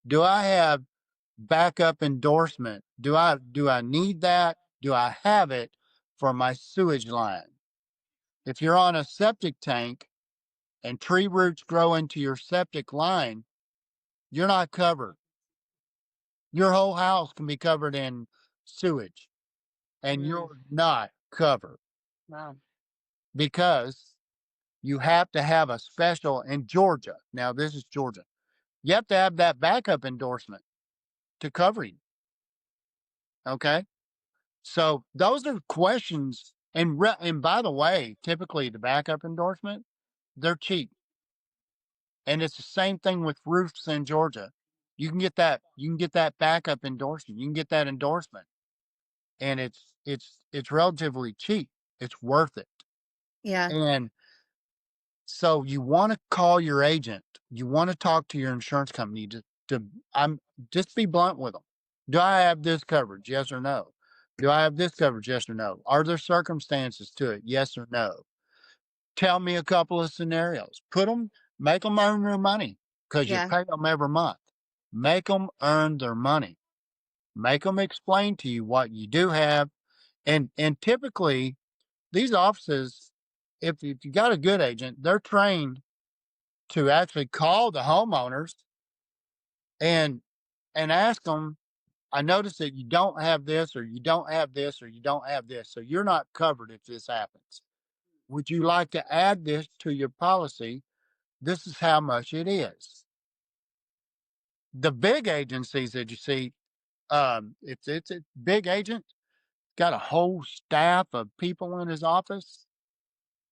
Do I have backup endorsement? Do I need that? Do I have it for my sewage line? If you're on a septic tank and tree roots grow into your septic line, you're not covered. Your whole house can be covered in sewage and you're not covered Wow. because you have to have a special in Georgia. Now, this is Georgia. You have to have that backup endorsement to cover you. Okay. So those are questions. And by the way, typically the backup endorsement, they're cheap. And it's the same thing with roofs in Georgia. You can get that backup endorsement. You can get that endorsement. And it's relatively cheap. It's worth it. Yeah. And so you want to call your agent. You want to talk to your insurance company to I'm just be blunt with them. Do I have this coverage? Yes or no. Do I have this coverage? Yes or no. Are there circumstances to it? Yes or no. Tell me a couple of scenarios. Make them earn their money because you Yeah. pay them every month. Make them earn their money. Make them explain to you what you do have, and typically these offices, if you got a good agent, they're trained to actually call the homeowners and ask them, I notice that you don't have this, or you don't have this, or you don't have this. So you're not covered if this happens. Would you like to add this to your policy? This is how much it is. The big agencies that you see, it's a big agent, got a whole staff of people in his office.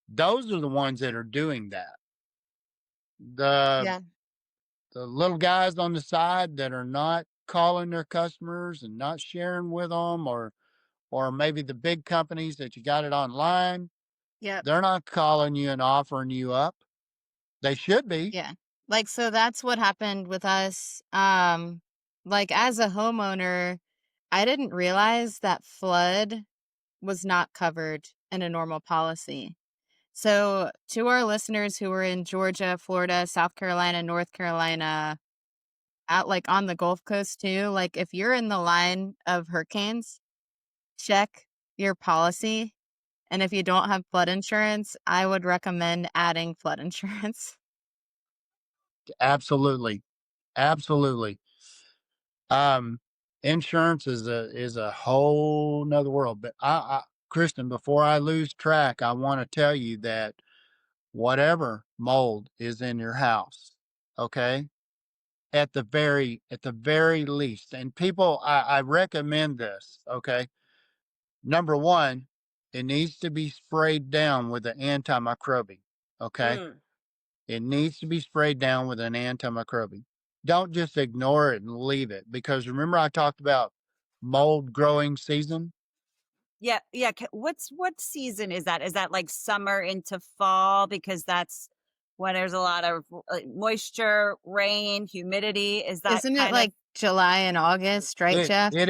Those are the ones that are doing that. The Yeah. the little guys on the side that are not calling their customers and not sharing with them, or maybe the big companies that you got it online, Yep. they're not calling you and offering you up. They should be. Yeah. Like, so that's what happened with us. Like as a homeowner, I didn't realize that flood was not covered in a normal policy. So, to our listeners who are in Georgia, Florida, South Carolina, North Carolina, out like on the Gulf Coast too, like if you're in the line of hurricanes, check your policy. And if you don't have flood insurance, I would recommend adding flood insurance. Absolutely. Absolutely. Um, Insurance is a whole nother world. But Kristen, before I lose track, I want to tell you that whatever mold is in your house, okay, at the very least, and people, I recommend this. Okay, number one, it needs to be sprayed down with an antimicrobial. Okay, it needs to be sprayed down with an antimicrobial. Don't just ignore it and leave it, because remember I talked about mold growing season. Yeah. What season is that? Is that like summer into fall? Because that's when there's a lot of moisture, rain, humidity. Is that Isn't it kind like of July and August, right, Jeff? It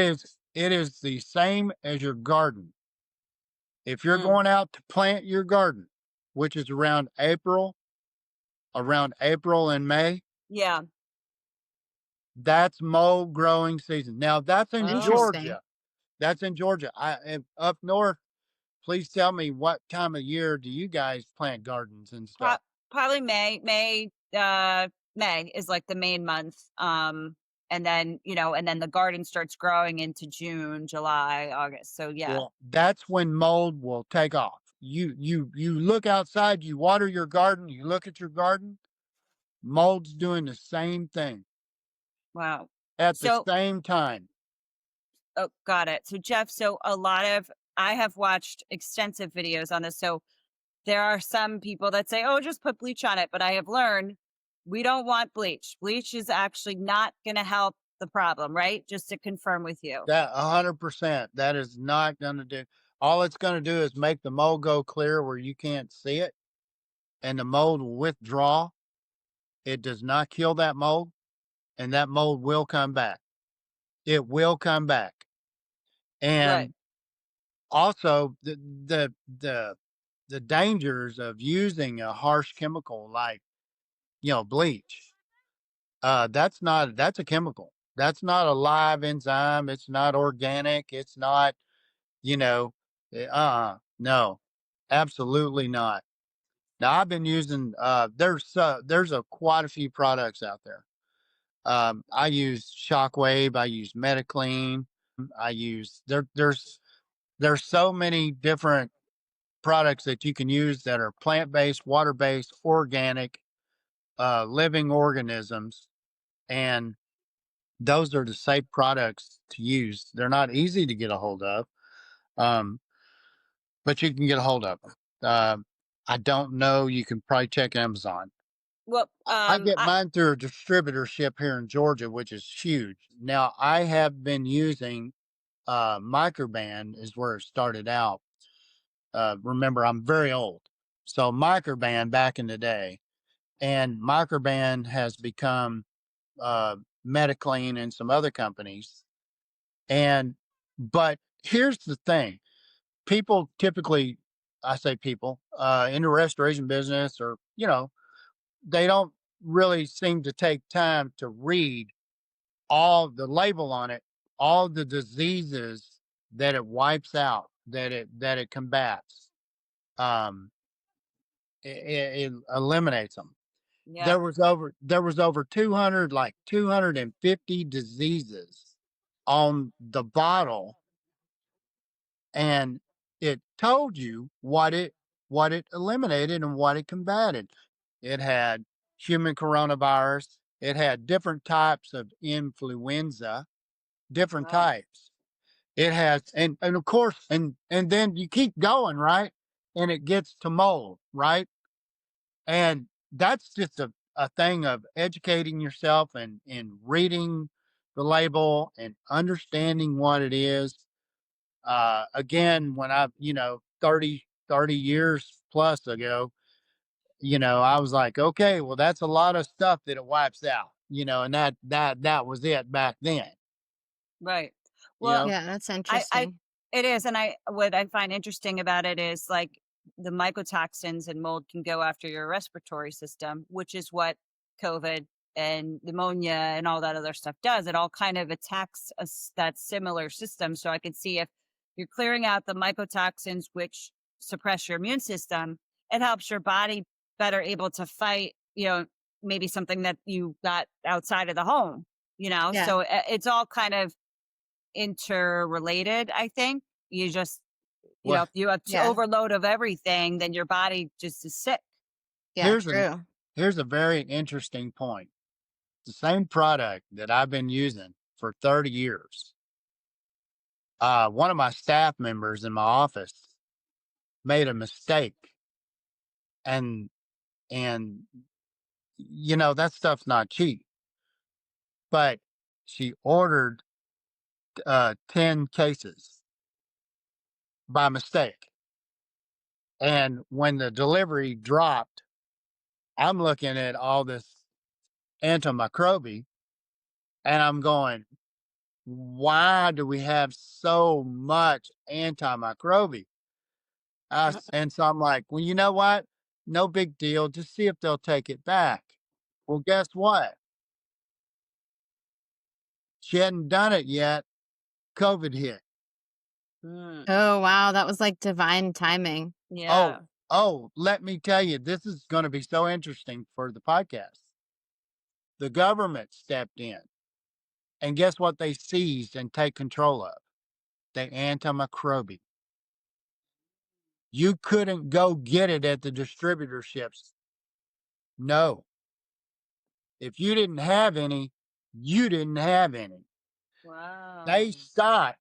is the same as your garden. If you're Mm, going out to plant your garden, which is around April and May, yeah. that's mold growing season. Now that's in Oh, Interesting. Georgia. That's in Georgia. Up north, please tell me what time of year do you guys plant gardens and pro- stuff? probably May is like the main month. And then, and then the garden starts growing into June, July, August. So yeah. Well, that's when mold will take off. You look outside, you water your garden, you look at your garden, mold's doing the same thing Wow. at the So, same time. oh, got it. So Jeff, I have watched extensive videos on this. So there are some people that say, oh, just put bleach on it. But I have learned we don't want bleach. Bleach is actually not going to help the problem, right? Just to confirm with you. That 100%, that is not going to do. All it's going to do is make the mold go clear where you can't see it, and the mold will withdraw. It does not kill that mold, and that mold will come back. It will come back. Right. And also the dangers of using a harsh chemical like, bleach. That's a chemical. That's not a live enzyme. It's not organic. It's not, you know, no, absolutely not. Now I've been using, there's quite a few products out there. I use Shockwave. I use Metaclean. I use, there's so many different products that you can use that are plant-based, water-based, organic, living organisms. And those are the safe products to use. They're not easy to get a hold of, um, but you can get a hold of them. I don't know. You can probably check Amazon. Well, I get mine through a distributorship here in Georgia, which is huge. Now I have been using Microban is where it started out. Remember, I'm very old, so Microban back in the day, and Microban has become uh, Metaclean and some other companies. And but here's the thing: people typically, I say people, in the restoration business, or they don't really seem to take time to read all the label on it, all the diseases that it wipes out, that it combats. Um, it eliminates them. yeah. There was over 200, like 250 diseases on the bottle, and it told you what it eliminated and what it combated. It had human coronavirus. It had different types of influenza, different Wow. types. It has, and of course, and then you keep going, right? And it gets to mold, right? And that's just a thing of educating yourself and reading the label and understanding what it is. Again, when I, 30 years plus ago, I was like, okay, well, that's a lot of stuff that it wipes out, and that was it back then, Right. you Well, know? Yeah, that's I interesting. it is, and what I find interesting about it is like the mycotoxins and mold can go after your respiratory system, which is what COVID and pneumonia and all that other stuff does. It all kind of attacks that similar system. So I could see if you're clearing out the mycotoxins, which suppress your immune system, it helps your body better able to fight, maybe something that you got outside of the home, Yeah. so it's all kind of interrelated, I think. You just, Well, if you have Yeah. overload of everything, then your body just is sick. Yeah, here's an true. here's a very interesting point. The same product that I've been using for 30 years. One of my staff members in my office made a mistake, and that stuff's not cheap. But she ordered 10 cases by mistake. And when the delivery dropped, I'm looking at all this antimicrobial and I'm going, why do we have so much antimicrobial? And so I'm like, well, you know what? No big deal. Just see if they'll take it back. Well, guess what? She hadn't done it yet. COVID hit. Mm. Oh, wow. That was like divine timing. Yeah. Let me tell you, this is going to be so interesting for the podcast. The government stepped in, and guess what they seized and take control of? The antimicrobial. You couldn't go get it at the distributorships. No. If you didn't have any, you didn't have any. Wow. They stopped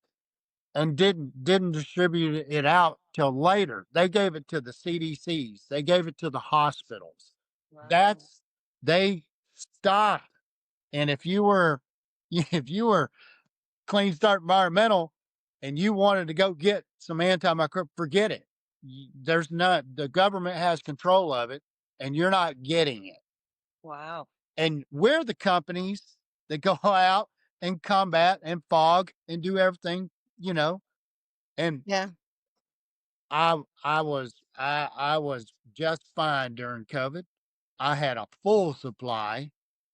and didn't distribute it out till later. They gave it to the CDCs. They gave it to the hospitals. Wow. They stopped. And if you were if you were Clean Start Environmental and you wanted to go get some antimicrobial, forget it. There's not, the government has control of it and you're not getting it. Wow. And we're the companies that go out and combat and fog and do everything, you know. And Yeah. I was just fine during COVID. I had a full supply.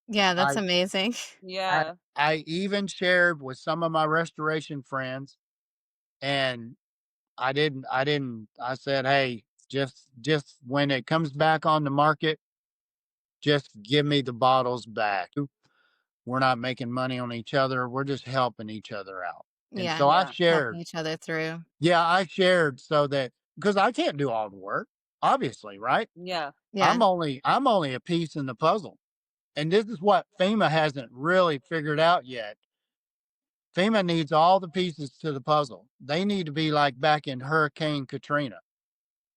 Yeah, that's I amazing. Yeah. I even shared with some of my restoration friends, and I said, hey, just when it comes back on the market, just give me the bottles back. We're not making money on each other. We're just helping each other out. And Yeah. so I Yeah. Helping shared. each other through. Yeah, I shared so that, because I can't do all the work, obviously, right? Yeah. Yeah. I'm only a piece in the puzzle. And this is what FEMA hasn't really figured out yet. FEMA needs all the pieces to the puzzle. They need to be like back in Hurricane Katrina,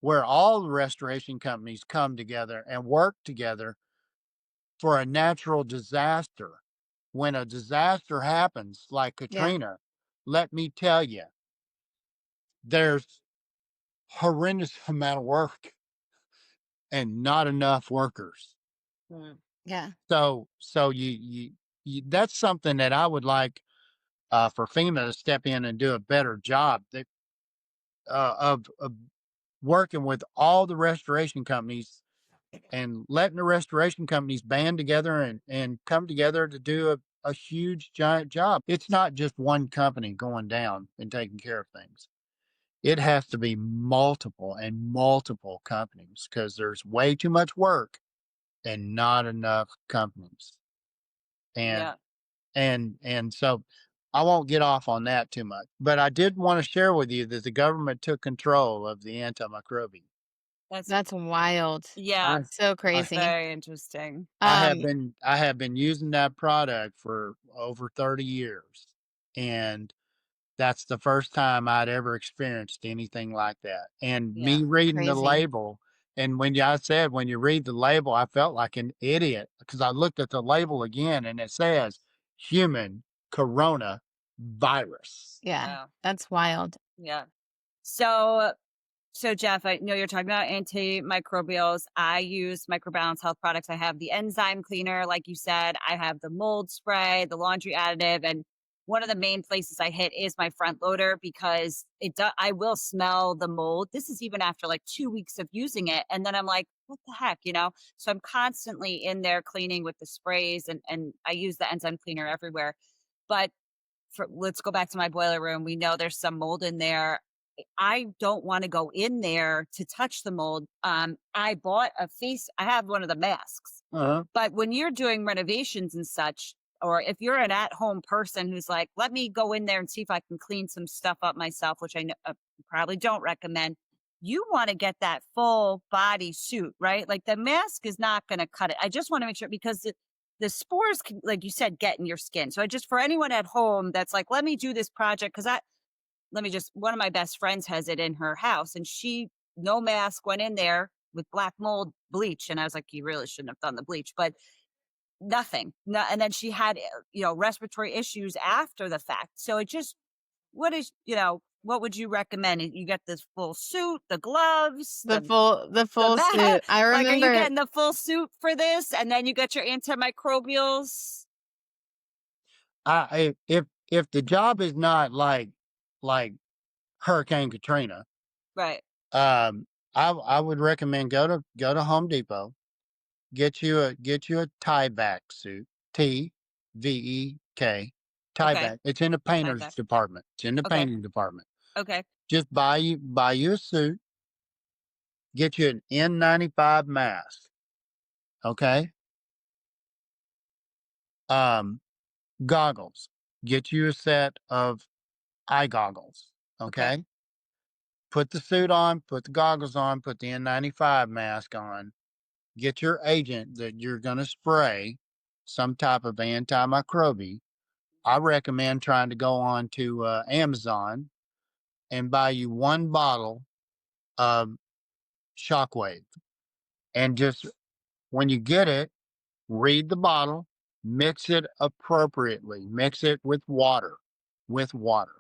where all the restoration companies come together and work together for a natural disaster. When a disaster happens like Yeah. Katrina, let me tell you, there's horrendous amount of work and not enough workers. Mm. Yeah. So you that's something that I would like for FEMA to step in and do a better job of working with all the restoration companies and letting the restoration companies band together and come together to do a huge giant job. It's not just one company going down and taking care of things. It has to be multiple and multiple companies because there's way too much work and not enough companies. And Yeah. and so I won't get off on that too much. But I did want to share with you that the government took control of the antimicrobial. That's wild. Yeah. I So That's crazy. very interesting. Um, I have been using that product for over 30 years. And that's the first time I'd ever experienced anything like that. And Yeah. me reading the crazy. label, and I said, when you read the label, I felt like an idiot because I looked at the label again and it says human corona virus. Yeah. Yeah. That's wild. Yeah. So Jeff, I know you're talking about antimicrobials. I use Microbalance Health Products. I have the enzyme cleaner, like you said. I have the mold spray, the laundry additive, and one of the main places I hit is my front loader because I will smell the mold. This is even after like 2 weeks of using it, and then I'm like, what the heck, you know? So I'm constantly in there cleaning with the sprays, and I use the enzyme cleaner everywhere. But let's go back to my boiler room. We know there's some mold in there. I don't want to go in there to touch the mold. I bought I have one of the masks, Uh-huh. but when you're doing renovations and such, or if you're an at-home person who's like, let me go in there and see if I can clean some stuff up myself, which I know, probably don't recommend. You want to get that full body suit, right? Like the mask is not going to cut it. I just want to make sure because the spores can, like you said, get in your skin. So I just, for anyone at home that's like, let me do this project, because one of my best friends has it in her house and no mask, went in there with black mold bleach. And I was like, you really shouldn't have done the bleach, but nothing. And then she had, respiratory issues after the fact. So it just, what would you recommend? You get this full suit, the gloves, The the full mask. suit. I Like, are you remember. getting the full suit for this? And then you get your antimicrobials? If the job is not like Hurricane Katrina, Right. I would recommend go to Home Depot, get you a tie back suit, TVEK, tie Okay. back. It's in the Tie painter's back. department. It's in the Okay. painting department. Okay. Just buy you a suit, get you an N95 mask. Okay. Goggles. Get you a set of eye goggles. Okay. Okay. Put the suit on, put the goggles on, put the N95 mask on. Get your agent that you're going to spray some type of antimicrobial. I recommend trying to go on to Amazon and buy you one bottle of Shockwave. And just when you get it, read the bottle, mix it appropriately, mix it with water, with water.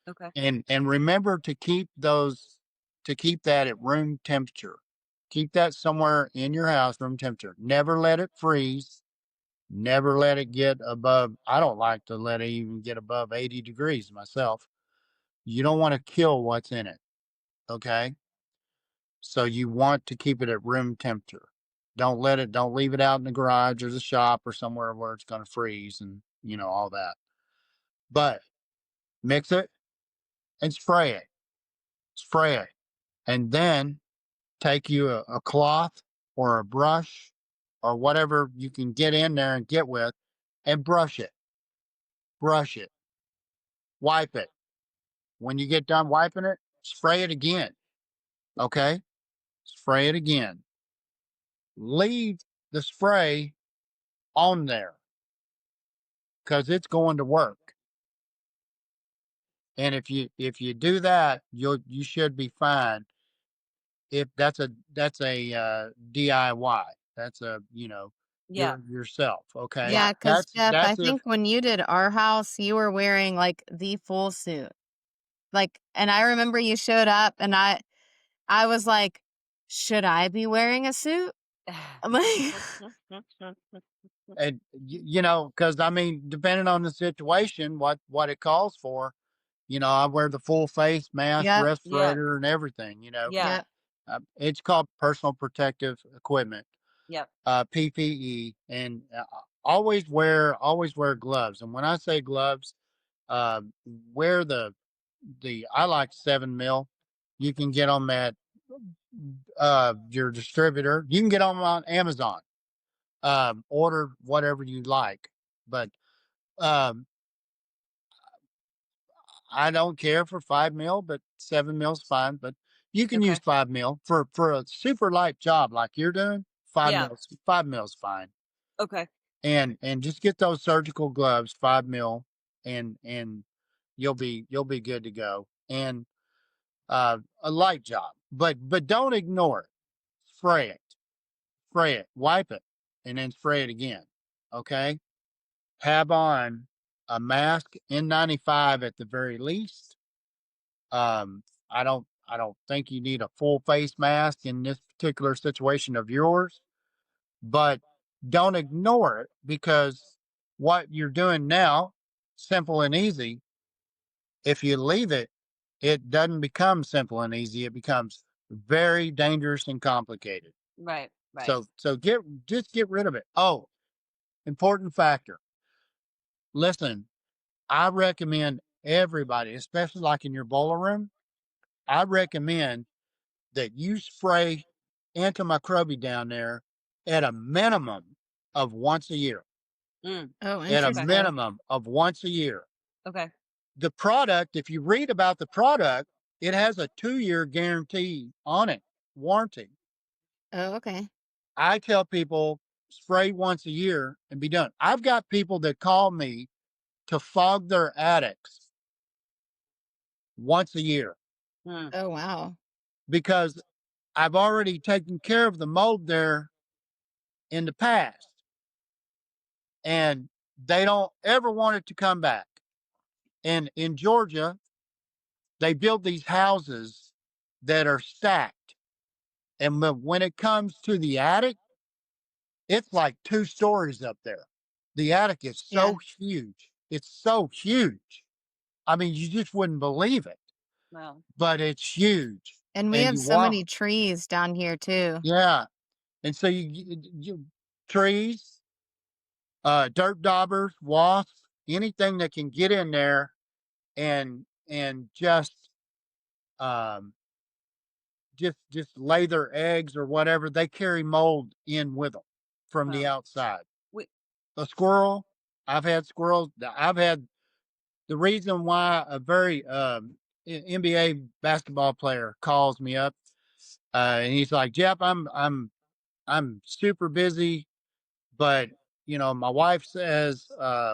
Okay. And remember to keep that at room temperature. Keep that somewhere in your house, room temperature. Never let it freeze. Never let it get above. I don't like to let it even get above 80 degrees myself. You don't want to kill what's in it. Okay. So you want to keep it at room temperature. Don't leave it out in the garage or the shop or somewhere where it's going to freeze and, all that. But mix it and spray it. Spray it. And then take you a cloth or a brush or whatever you can get in there and get with and brush it. Brush it. Wipe it. When you get done wiping it, spray it again. Okay? Spray it again. Leave the spray on there because it's going to work. And if you do that, you should be fine. If that's a DIY, that's a Yeah. yourself. Okay, Yeah, because Jeff, I that's if think when you did our house, you were wearing like the full suit. Like, and I remember you showed up and I was like, should I be wearing a suit? I'm like, and because I mean, depending on the situation, what it calls for, I wear the full face mask, yep, Yeah. respirator, and everything. Yeah. yep. It's called personal protective equipment, Yep. PPE, and always wear gloves. And when I say gloves, uh, wear the I like 7 mil. You can get them at your distributor. You can get them on Amazon. Order whatever you like, but um, I don't care for 5 mil, but 7 mil's fine. But you can use Okay. 5 mil for a super light job like you're doing. Five Yeah. mils, 5 mil's fine. Okay. And just get those surgical gloves, 5 mil, and you'll be good to go. And a light job, but don't ignore it. Spray it, wipe it, and then spray it again. Okay. Have on a mask, N95 at the very least. I don't think you need a full face mask in this particular situation of yours, but don't ignore it because what you're doing now, simple and easy. If you leave it, it doesn't become simple and easy. It becomes very dangerous and complicated. Right. Right. So just get rid of it. Oh, important factor. Listen, I recommend everybody, especially like in your boiler room, I recommend that you spray antimicrobial down there at a minimum of once a year. Mm. Oh, At a Okay. interesting. minimum of once a year. Okay. The product, if you read about the product, it has a 2-year guarantee on it, warranty. Oh, okay. I tell people spray once a year and be done. I've got people that call me to fog their attics once a year Mm. Oh, wow. because I've already taken care of the mold there in the past. and they don't ever want it to come back. And in Georgia, they build these houses that are stacked. And when it comes to the attic, it's like 2 stories up there. The attic is Yeah. so huge. It's so huge. I mean, you just wouldn't believe it, Wow. but it's huge. And we And have you so walk, many trees down here too. yeah. And so you trees, dirt daubers, wasps, anything that can get in there and um, just lay their eggs or whatever, they carry mold in with them from the Wow. outside. We, A squirrel, I've had squirrels. I've had the reason why a very NBA basketball player calls me up, and he's like, Jeff, I'm super busy, but my wife says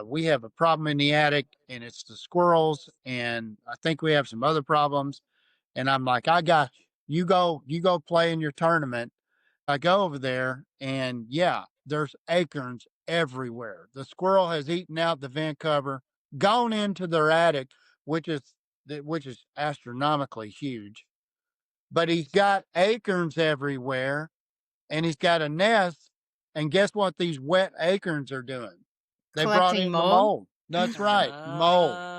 we have a problem in the attic, and it's the squirrels, and I think we have some other problems. And I'm like, I got you. You go play in your tournament. I go over there, and yeah, there's acorns everywhere. The squirrel has eaten out the vent cover, gone into their attic, which is which is astronomically huge. But he's got acorns everywhere, and he's got a nest. And guess what? These wet acorns are doing. They brought Collecting in the mold. mold. That's right, mold.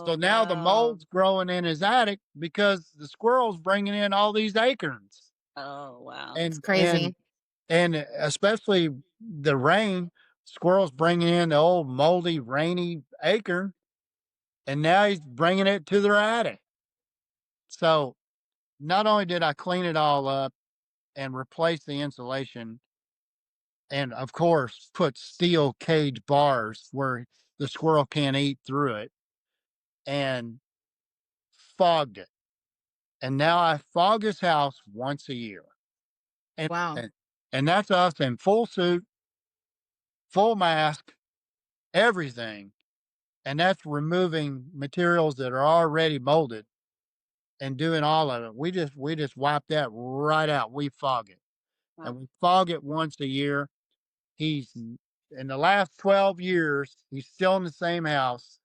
So oh, now the wow. mold's growing in his attic because the squirrel's bringing in all these acorns, Oh, wow. It's and and crazy. and especially the rain, squirrels bringing in the old moldy, rainy acorn, and now he's bringing it to their attic. So not only did I clean it all up and replace the insulation, and of course put steel cage bars where the squirrel can't eat through it, and fogged it. And now I fog his house once a year. And Wow. and that's us in full suit, full mask, everything. And that's removing materials that are already molded and doing all of it. We just wipe that right out. We fog it. And Wow. we fog it once a year. In the last 12 years, he's still in the same house,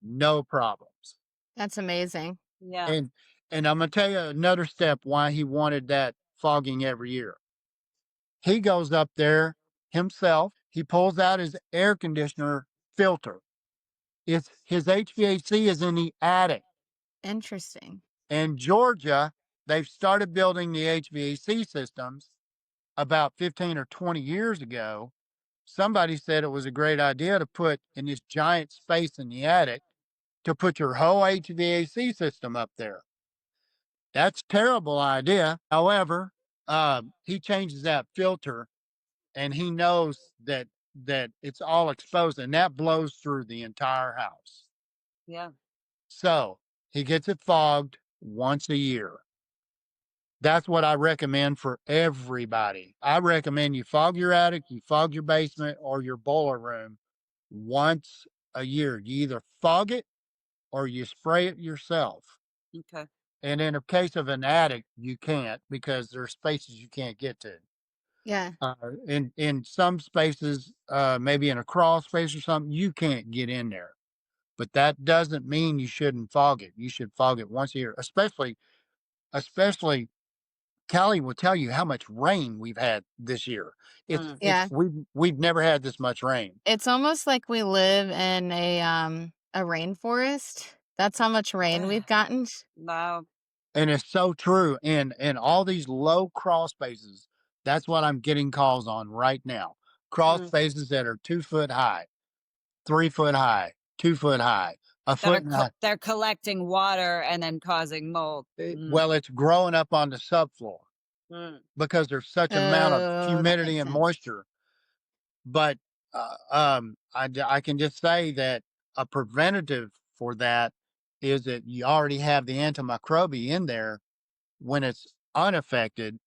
no problems. That's amazing. Yeah. And and I'm gonna tell you another step why he wanted that fogging every year. He goes up there himself. He pulls out his air conditioner filter. It's his HVAC is in the attic. Interesting. In Georgia, they've started building the HVAC systems about 15 or 20 years ago. Somebody said it was a great idea to put in this giant space in the attic to put your whole HVAC system up there. That's a terrible idea. However, he changes that filter, and he knows that it's all exposed, and that blows through the entire house. Yeah. So he gets it fogged once a year. That's what I recommend for everybody. I recommend you fog your attic, you fog your basement or your boiler room once a year. You either fog it or you spray it yourself. Okay. And in a case of an attic, you can't because there's spaces you can't get to. Yeah. In some spaces, maybe in a crawl space or something, you can't get in there. But that doesn't mean you shouldn't fog it. You should fog it once a year, especially Callie will tell you how much rain we've had this year. It's Mm. it's Yeah. we've never had this much rain. It's almost like we live in a rainforest. That's how much rain we've gotten. Wow. And it's so true. And all these low crawl spaces, that's what I'm getting calls on right now. Crawl Mm. spaces that are 2 foot high, 3 foot high, 2 foot high, a That foot are and a half. they're collecting water and then causing mold. Mm. Well, it's growing up on the subfloor Mm. because there's such amount of Oh, that humidity makes and sense. moisture. But I can just say that a preventative for that is that you already have the antimicrobial in there when it's unaffected,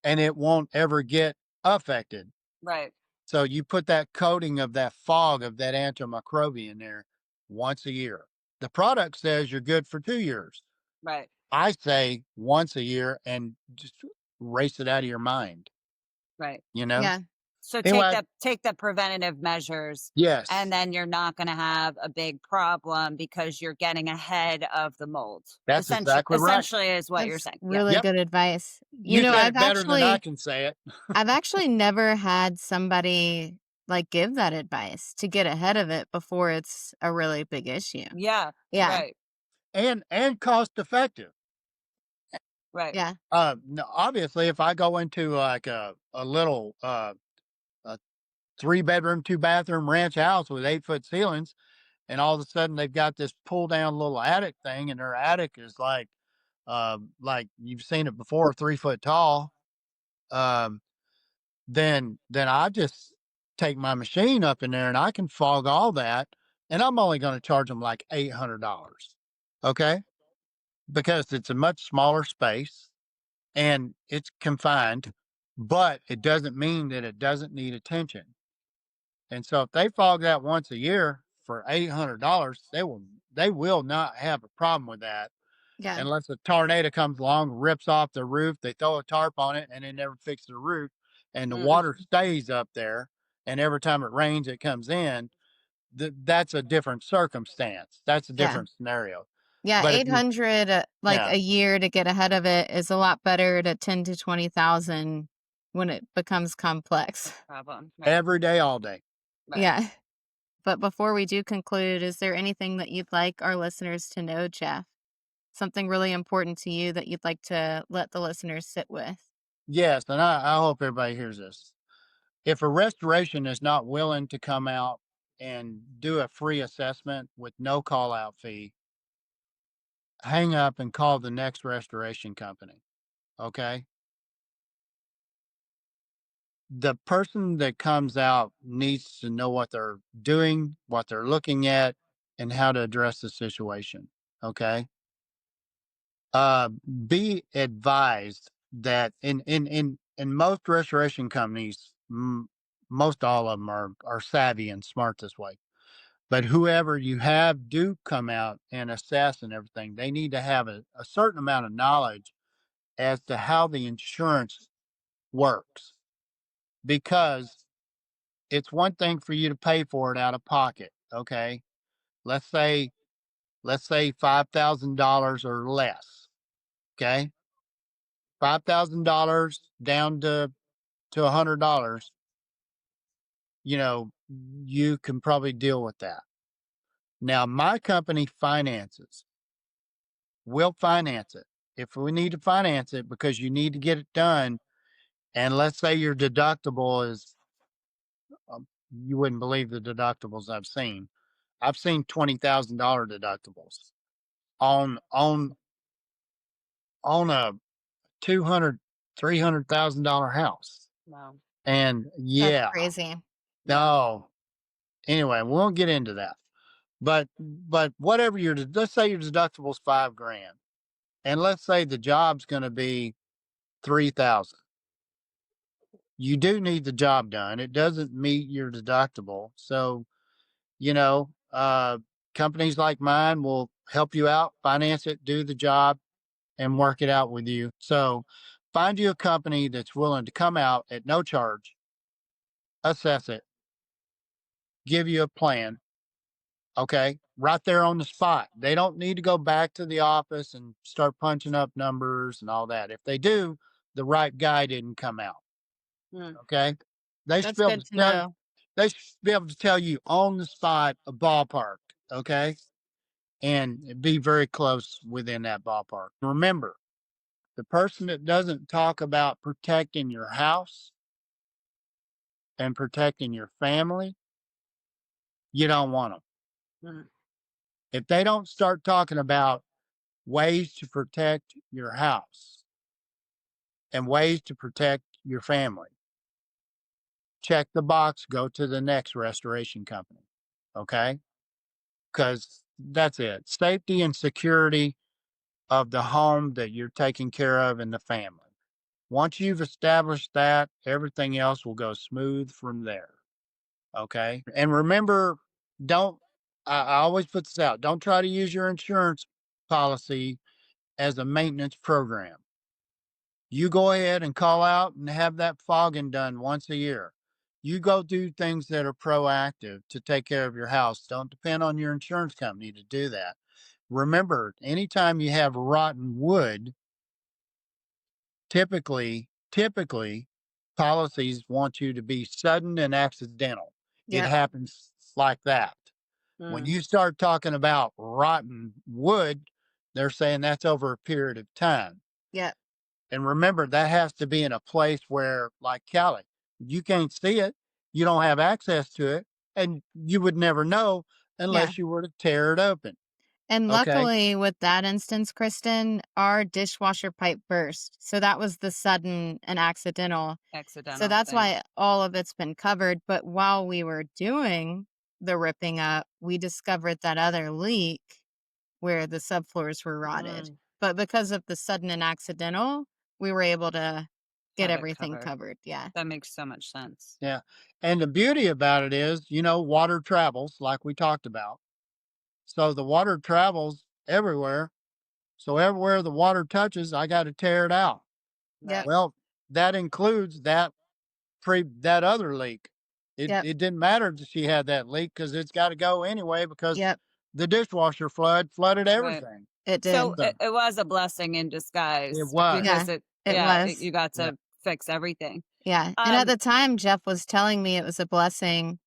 and it won't ever get affected. Right. So you put that coating of that fog of that antimicrobial in there once a year. The product says you're good for 2 years. Right. I say once a year and just erase it out of your mind, Right. you know? Yeah. So Anyway, take the preventative measures, yes, and then you're not going to have a big problem because you're getting ahead of the mold. that's exactly right. Essentially is what you're That's saying. really Yep. good advice. You said I've it better than I actually can say it. I've actually never had somebody like give that advice to get ahead of it before it's a really big issue. Yeah. Yeah. Right. And cost effective. Right. Yeah. No, obviously, if I go into like a little a 3-bedroom, 2-bathroom ranch house with 8-foot ceilings, and all of a sudden they've got this pull down little attic thing, and their attic is like you've seen it before, 3 foot tall. Um, then I just take my machine up in there and I can fog all that, and I'm only going to charge them like $800. Okay, because it's a much smaller space and it's confined, but it doesn't mean that it doesn't need attention. And so if they fog that once a year for $800, they will not have a problem with that Yeah. unless a tornado comes along, rips off the roof, they throw a tarp on it, and they never fix the roof, and the water stays up there. And every time it rains, it comes in. That's a different circumstance. That's a Yeah. different scenario. Yeah, But if you, 800 like yeah, a year to get ahead of it is a lot better to 10 to 20,000 when it becomes complex. Problem. Right. every day, all day. Right. Yeah. But before we do conclude, is there anything that you'd like our listeners to know, Jeff? Something really important to you that you'd like to let the listeners sit with? Yes, and I hope everybody hears this. If a restoration is not willing to come out and do a free assessment with no call out fee, hang up and call the next restoration company. Okay. The person that comes out needs to know what they're doing, what they're looking at, and how to address the situation. Okay. Be advised that in most restoration companies, most all of them are savvy and smart this way. But whoever you have do come out and assess and everything, they need to have a certain amount of knowledge as to how the insurance works, because it's one thing for you to pay for it out of pocket. Okay. Let's say, $5,000 or less. Okay. $5,000 down to $100, you can probably deal with that. Now, my company finances. We'll finance it. If we need to finance it because you need to get it done, and let's say your deductible is, you wouldn't believe the deductibles I've seen. I've seen $20,000 deductibles on a 200, $300,000 house. Wow. And That's yeah, crazy. no. Anyway, we won't get into that. But whatever let's say your deductible's $5,000, and let's say the job's going to be 3,000. You do need the job done. It doesn't meet your deductible. So, you know, uh, companies like mine will help you out, finance it, do the job, and work it out with you. So, find you a company that's willing to come out at no charge, assess it, give you a plan. Okay. Right there on the spot. They don't need to go back to the office and start punching up numbers and all that. If they do, the right guy didn't come out. Mm. Okay. They should That's be able good to to tell know. they should be able to tell you on the spot a ballpark. Okay. And be very close within that ballpark. Remember, the person that doesn't talk about protecting your house and protecting your family, you don't want them. Mm. If they don't start talking about ways to protect your house and ways to protect your family, check the box, go to the next restoration company. Okay. Because that's it. Safety and security of the home that you're taking care of and the family. Once you've established that, everything else will go smooth from there. Okay. And remember, don't, I always put this out, don't try to use your insurance policy as a maintenance program. You go ahead and call out and have that fogging done once a year. You go do things that are proactive to take care of your house. Don't depend on your insurance company to do that. Remember, anytime you have rotten wood, typically policies want you to be sudden and accidental. It Yep. happens like that. When Mm, you start talking about rotten wood, they're saying that's over a period of time. Yep. And remember, that has to be in a place where, like Callie, you can't see it, you don't have access to it, and you would never know Yeah. unless you were to tear it open. And Okay. luckily, with that instance, Kristen, our dishwasher pipe burst. So that was the sudden and accidental. So accidental that's thing. why all of it's been covered. But while we were doing the ripping up, we discovered that other leak where the subfloors were rotted. Mm, But because of the sudden and accidental, we were able to get have it everything covered. covered. Yeah. That makes so much sense. Yeah. And the beauty about it is, water travels like we talked about. So the water travels everywhere. So everywhere the water touches, I got to tear it out. Yep. Right. Well, that includes that other leak. It Yep. it didn't matter that she had that leak because it's got to go anyway because Yep. the dishwasher flooded Right. everything. It So did. So it was a blessing in it disguise was. because Yeah. It was. you got Yeah. to fix everything. Yeah. And at Um, the time, Jeff was telling me it was a blessing.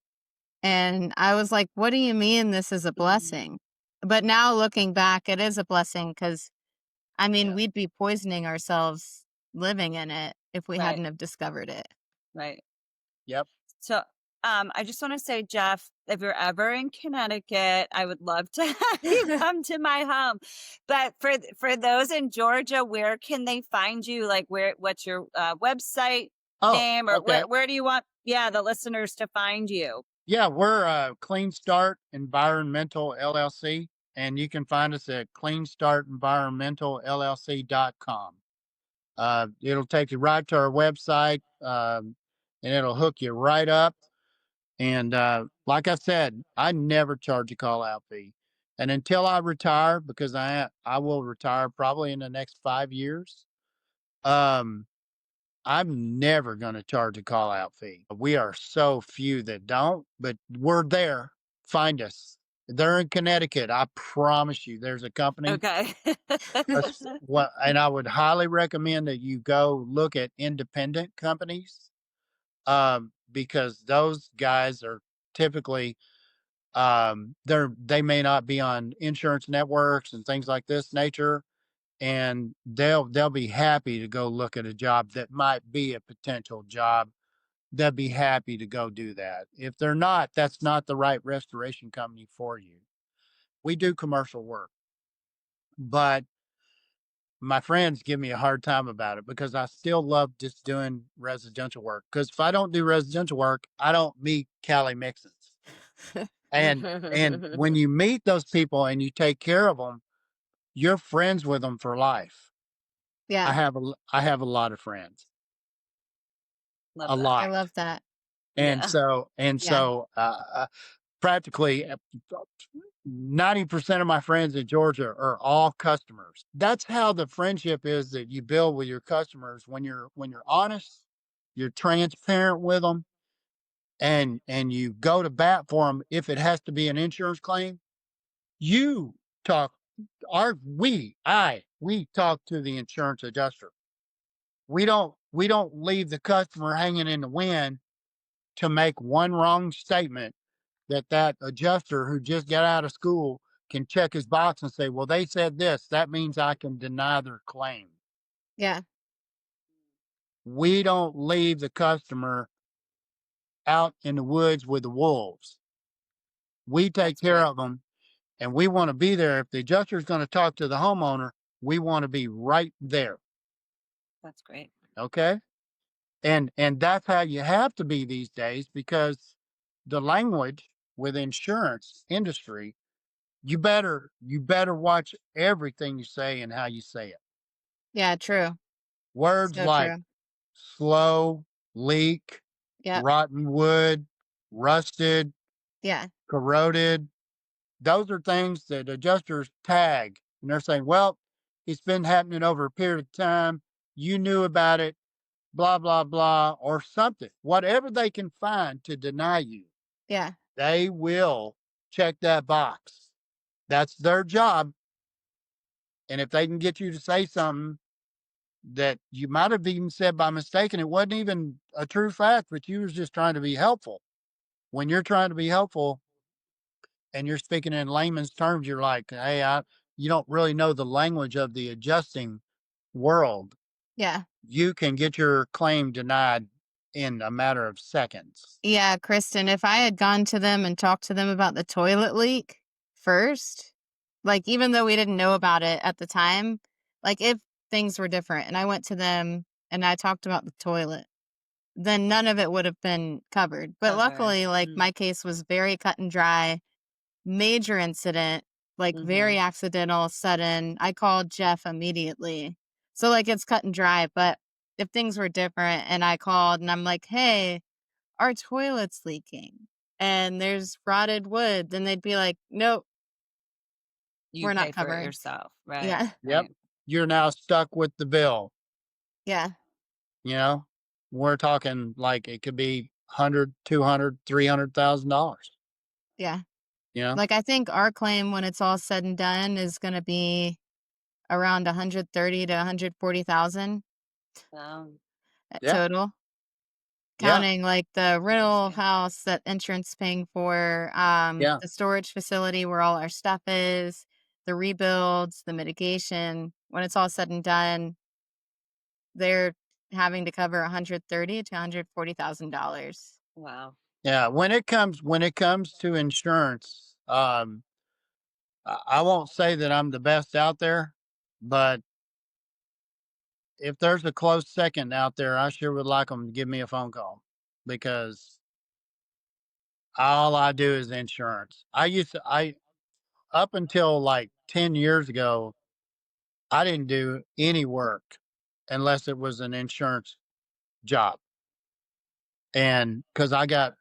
And I was like, what do you mean this is a blessing? But now looking back, it is a blessing because, I mean, Yeah. we'd be poisoning ourselves living in it if we right, hadn't have discovered it. right. Yep. So, I just want to say, Jeff, if you're ever in Connecticut, I would love to have you come to my home. But for those in Georgia, where can they find you? Like, what's your website Oh, name, or okay. where do you want, the listeners to find you? Yeah, we're Clean Start Environmental LLC, and you can find us at cleanstartenvironmentalllc.com. It'll take you right to our website, and it'll hook you right up. And like I said, I never charge a call out fee. And until I retire, because I will retire probably in the next 5 years, um, I'm never going to charge a call out fee. We are so few that don't, but we're there. Find us. They're in Connecticut. I promise you, there's a company. Okay. And I would highly recommend that you go look at independent companies, because those guys are typically, they may not be on insurance networks and things like this nature, and they'll be happy to go look at a job that might be a potential job. They'll be happy to go do that. If they're not, that's not the right restoration company for you. We do commercial work, but my friends give me a hard time about it because I still love just doing residential work. Because if I don't do residential work, I don't meet Callie Mixons. And when you meet those people and you take care of them, you're friends with them for life. Yeah. I have a lot of friends, Love a that. I lot. love that. And Yeah. so Yeah. practically 90% of my friends in Georgia are all customers. That's how the friendship is that you build with your customers when you're honest, you're transparent with them, and you go to bat for them if it has to be an insurance claim. You talk we talk to the insurance adjuster. We don't leave the customer hanging in the wind to make one wrong statement that adjuster who just got out of school can check his box and say, well, they said this. That means I can deny their claim. Yeah. We don't leave the customer out in the woods with the wolves. We take That's care great. of them, and we want to be there. If the adjuster is going to talk to the homeowner, we want to be right there. That's great. Okay. And that's how you have to be these days because the language with insurance industry, you better watch everything you say and how you say it. Yeah. True. Words So like true. slow, leak, Yep. rotten wood, rusted, Yeah. corroded, those are things that adjusters tag. And they're saying, well, it's been happening over a period of time. You knew about it. blah, blah, blah, or something. Whatever they can find to deny you, Yeah. they will check that box. That's their job. And if they can get you to say something that you might have even said by mistake, and it wasn't even a true fact, but you was just trying to be helpful. When you're trying to be helpful and you're speaking in layman's terms, you're like, hey, you don't really know the language of the adjusting world. Yeah. You can get your claim denied in a matter of seconds. Yeah, Kristen, if I had gone to them and talked to them about the toilet leak first, like even though we didn't know about it at the time, like if things were different and I went to them and I talked about the toilet, then none of it would have been covered. But luckily, like my case was very cut and dry, major incident, like very accidental, sudden. I called Jeff immediately. So like it's cut and dry. But if things were different and I called and I'm like, hey, our toilet's leaking and there's rotted wood, then they'd be like, nope, You we're pay not for it covered. yourself, right? Yeah. Yep. Right. You're now stuck with the bill. Yeah. You know, we're talking like it could be 100, 200, $300,000. Yeah. You know, Like I think our claim when it's all said and done is going to be around 130 to 140,000 yeah, total, yeah, counting like the rental Crazy. house that insurance paying for, yeah. the storage facility where all our stuff is, the rebuilds, the mitigation. When it's all said and done, they're having to cover 130 to $140,000. Wow. Yeah, when it comes to insurance, I won't say that I'm the best out there, but if there's a close second out there, I sure would like them to give me a phone call because all I do is insurance. I up until like 10 years ago, I didn't do any work unless it was an insurance job. And because I got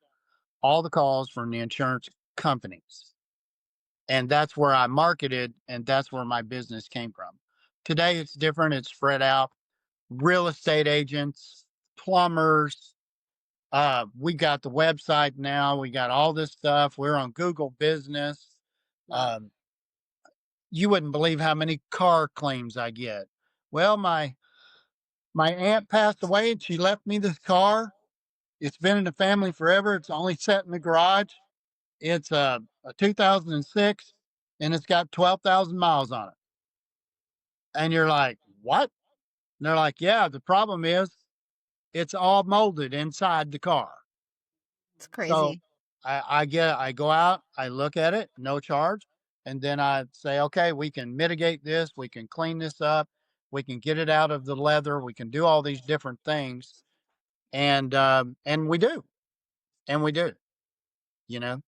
all the calls from the insurance companies. And that's where I marketed, and that's where my business came from. Today, it's different. It's spread out. Real estate agents, plumbers. We got the website now. We got all this stuff. We're on Google Business. Wow. You wouldn't believe how many car claims I get. Well, my aunt passed away, and she left me this car. It's been in the family forever. It's only set in the garage. It's a 2006, and it's got 12,000 miles on it. And you're like, what? And they're like, yeah, the problem is it's all molded inside the car. It's So crazy. I go out, I look at it, no charge. And then I say, okay, we can mitigate this. We can clean this up. We can get it out of the leather. We can do all these different things. And we do. And we do, you know,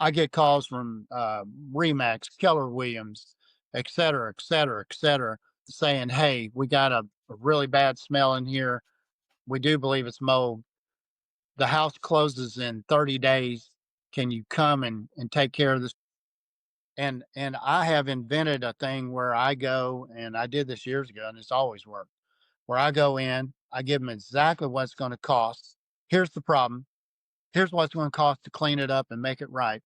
I get calls from Remax, Keller Williams, et cetera, et cetera, et cetera, saying, hey, we got a really bad smell in here. We do believe it's mold. The house closes in 30 days. Can you come and take care of this? And I have invented a thing where I go, and I did this years ago, and it's always worked. Where I go in, I give them exactly what it's going to cost. Here's the problem. Here's what it's going to cost to clean it up and make it right.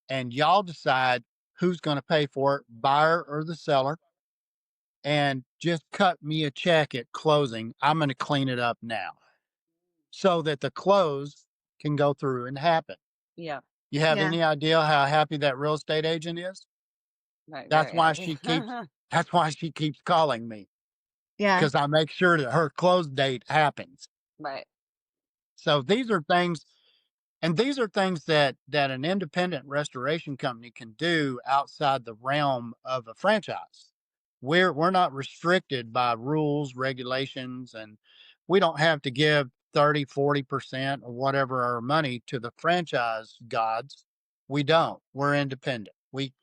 And y'all decide who's going to pay for it, buyer or the seller, and just cut me a check at closing. I'm going to clean it up now so that the close can go through and happen. Yeah. You have Yeah. any idea how happy that real estate agent is? Right. That's Very why happy. she keeps that's why she keeps calling me Yeah. because I make sure that her close date happens. Right. So these are things and these are things that an independent restoration company can do outside the realm of a franchise. We're not restricted by rules, regulations, and we don't have to give 30, 40% or whatever our money to the franchise gods. We don't. We're independent. We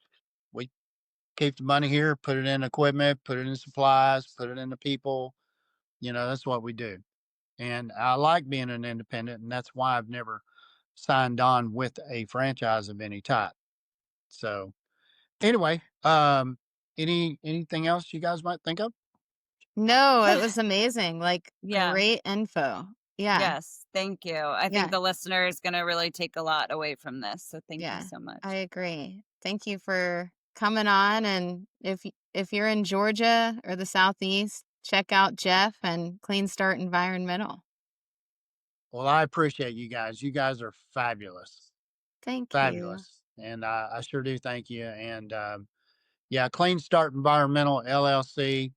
keep the money here, put it in equipment, put it in supplies, put it in the people. That's what we do. And I like being an independent, and that's why I've never signed on with a franchise of any type. So anyway, anything else you guys might think of? No, it was amazing. Like, Yeah. great info. Yeah. Yes, thank you. I Yeah. think the listener is going to really take a lot away from this. So thank you Yeah, so much. I agree. Thank you for coming on. And if you're in Georgia or the Southeast, check out Jeff and Clean Start Environmental. Well, I appreciate you guys. You guys are fabulous. Thank you. Fabulous. And I sure do thank you. And yeah, Clean Start Environmental LLC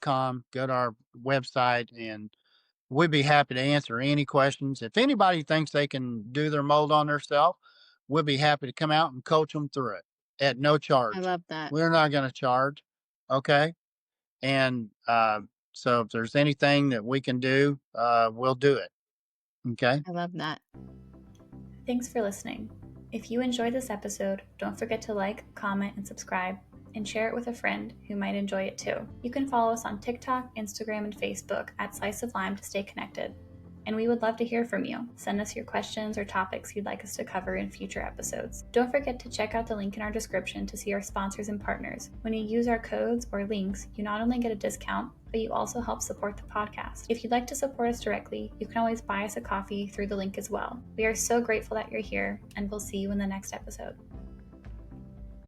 .com. Go to our website and we'd be happy to answer any questions. If anybody thinks they can do their mold on themselves, we'll be happy to come out and coach them through it at no I charge. love that. We're not going to charge. Okay. And so if there's anything that we can do, we'll do it. Okay. I love that. Thanks for listening. If you enjoyed this episode, don't forget to like, comment, and subscribe, and share it with a friend who might enjoy it too. You can follow us on TikTok, Instagram, and Facebook at Slice of Lime to stay connected. And we would love to hear from you. Send us your questions or topics you'd like us to cover in future episodes. Don't forget to check out the link in our description to see our sponsors and partners. When you use our codes or links, you not only get a discount, but you also help support the podcast. If you'd like to support us directly, you can always buy us a coffee through the link as well. We are so grateful that you're here, and we'll see you in the next episode.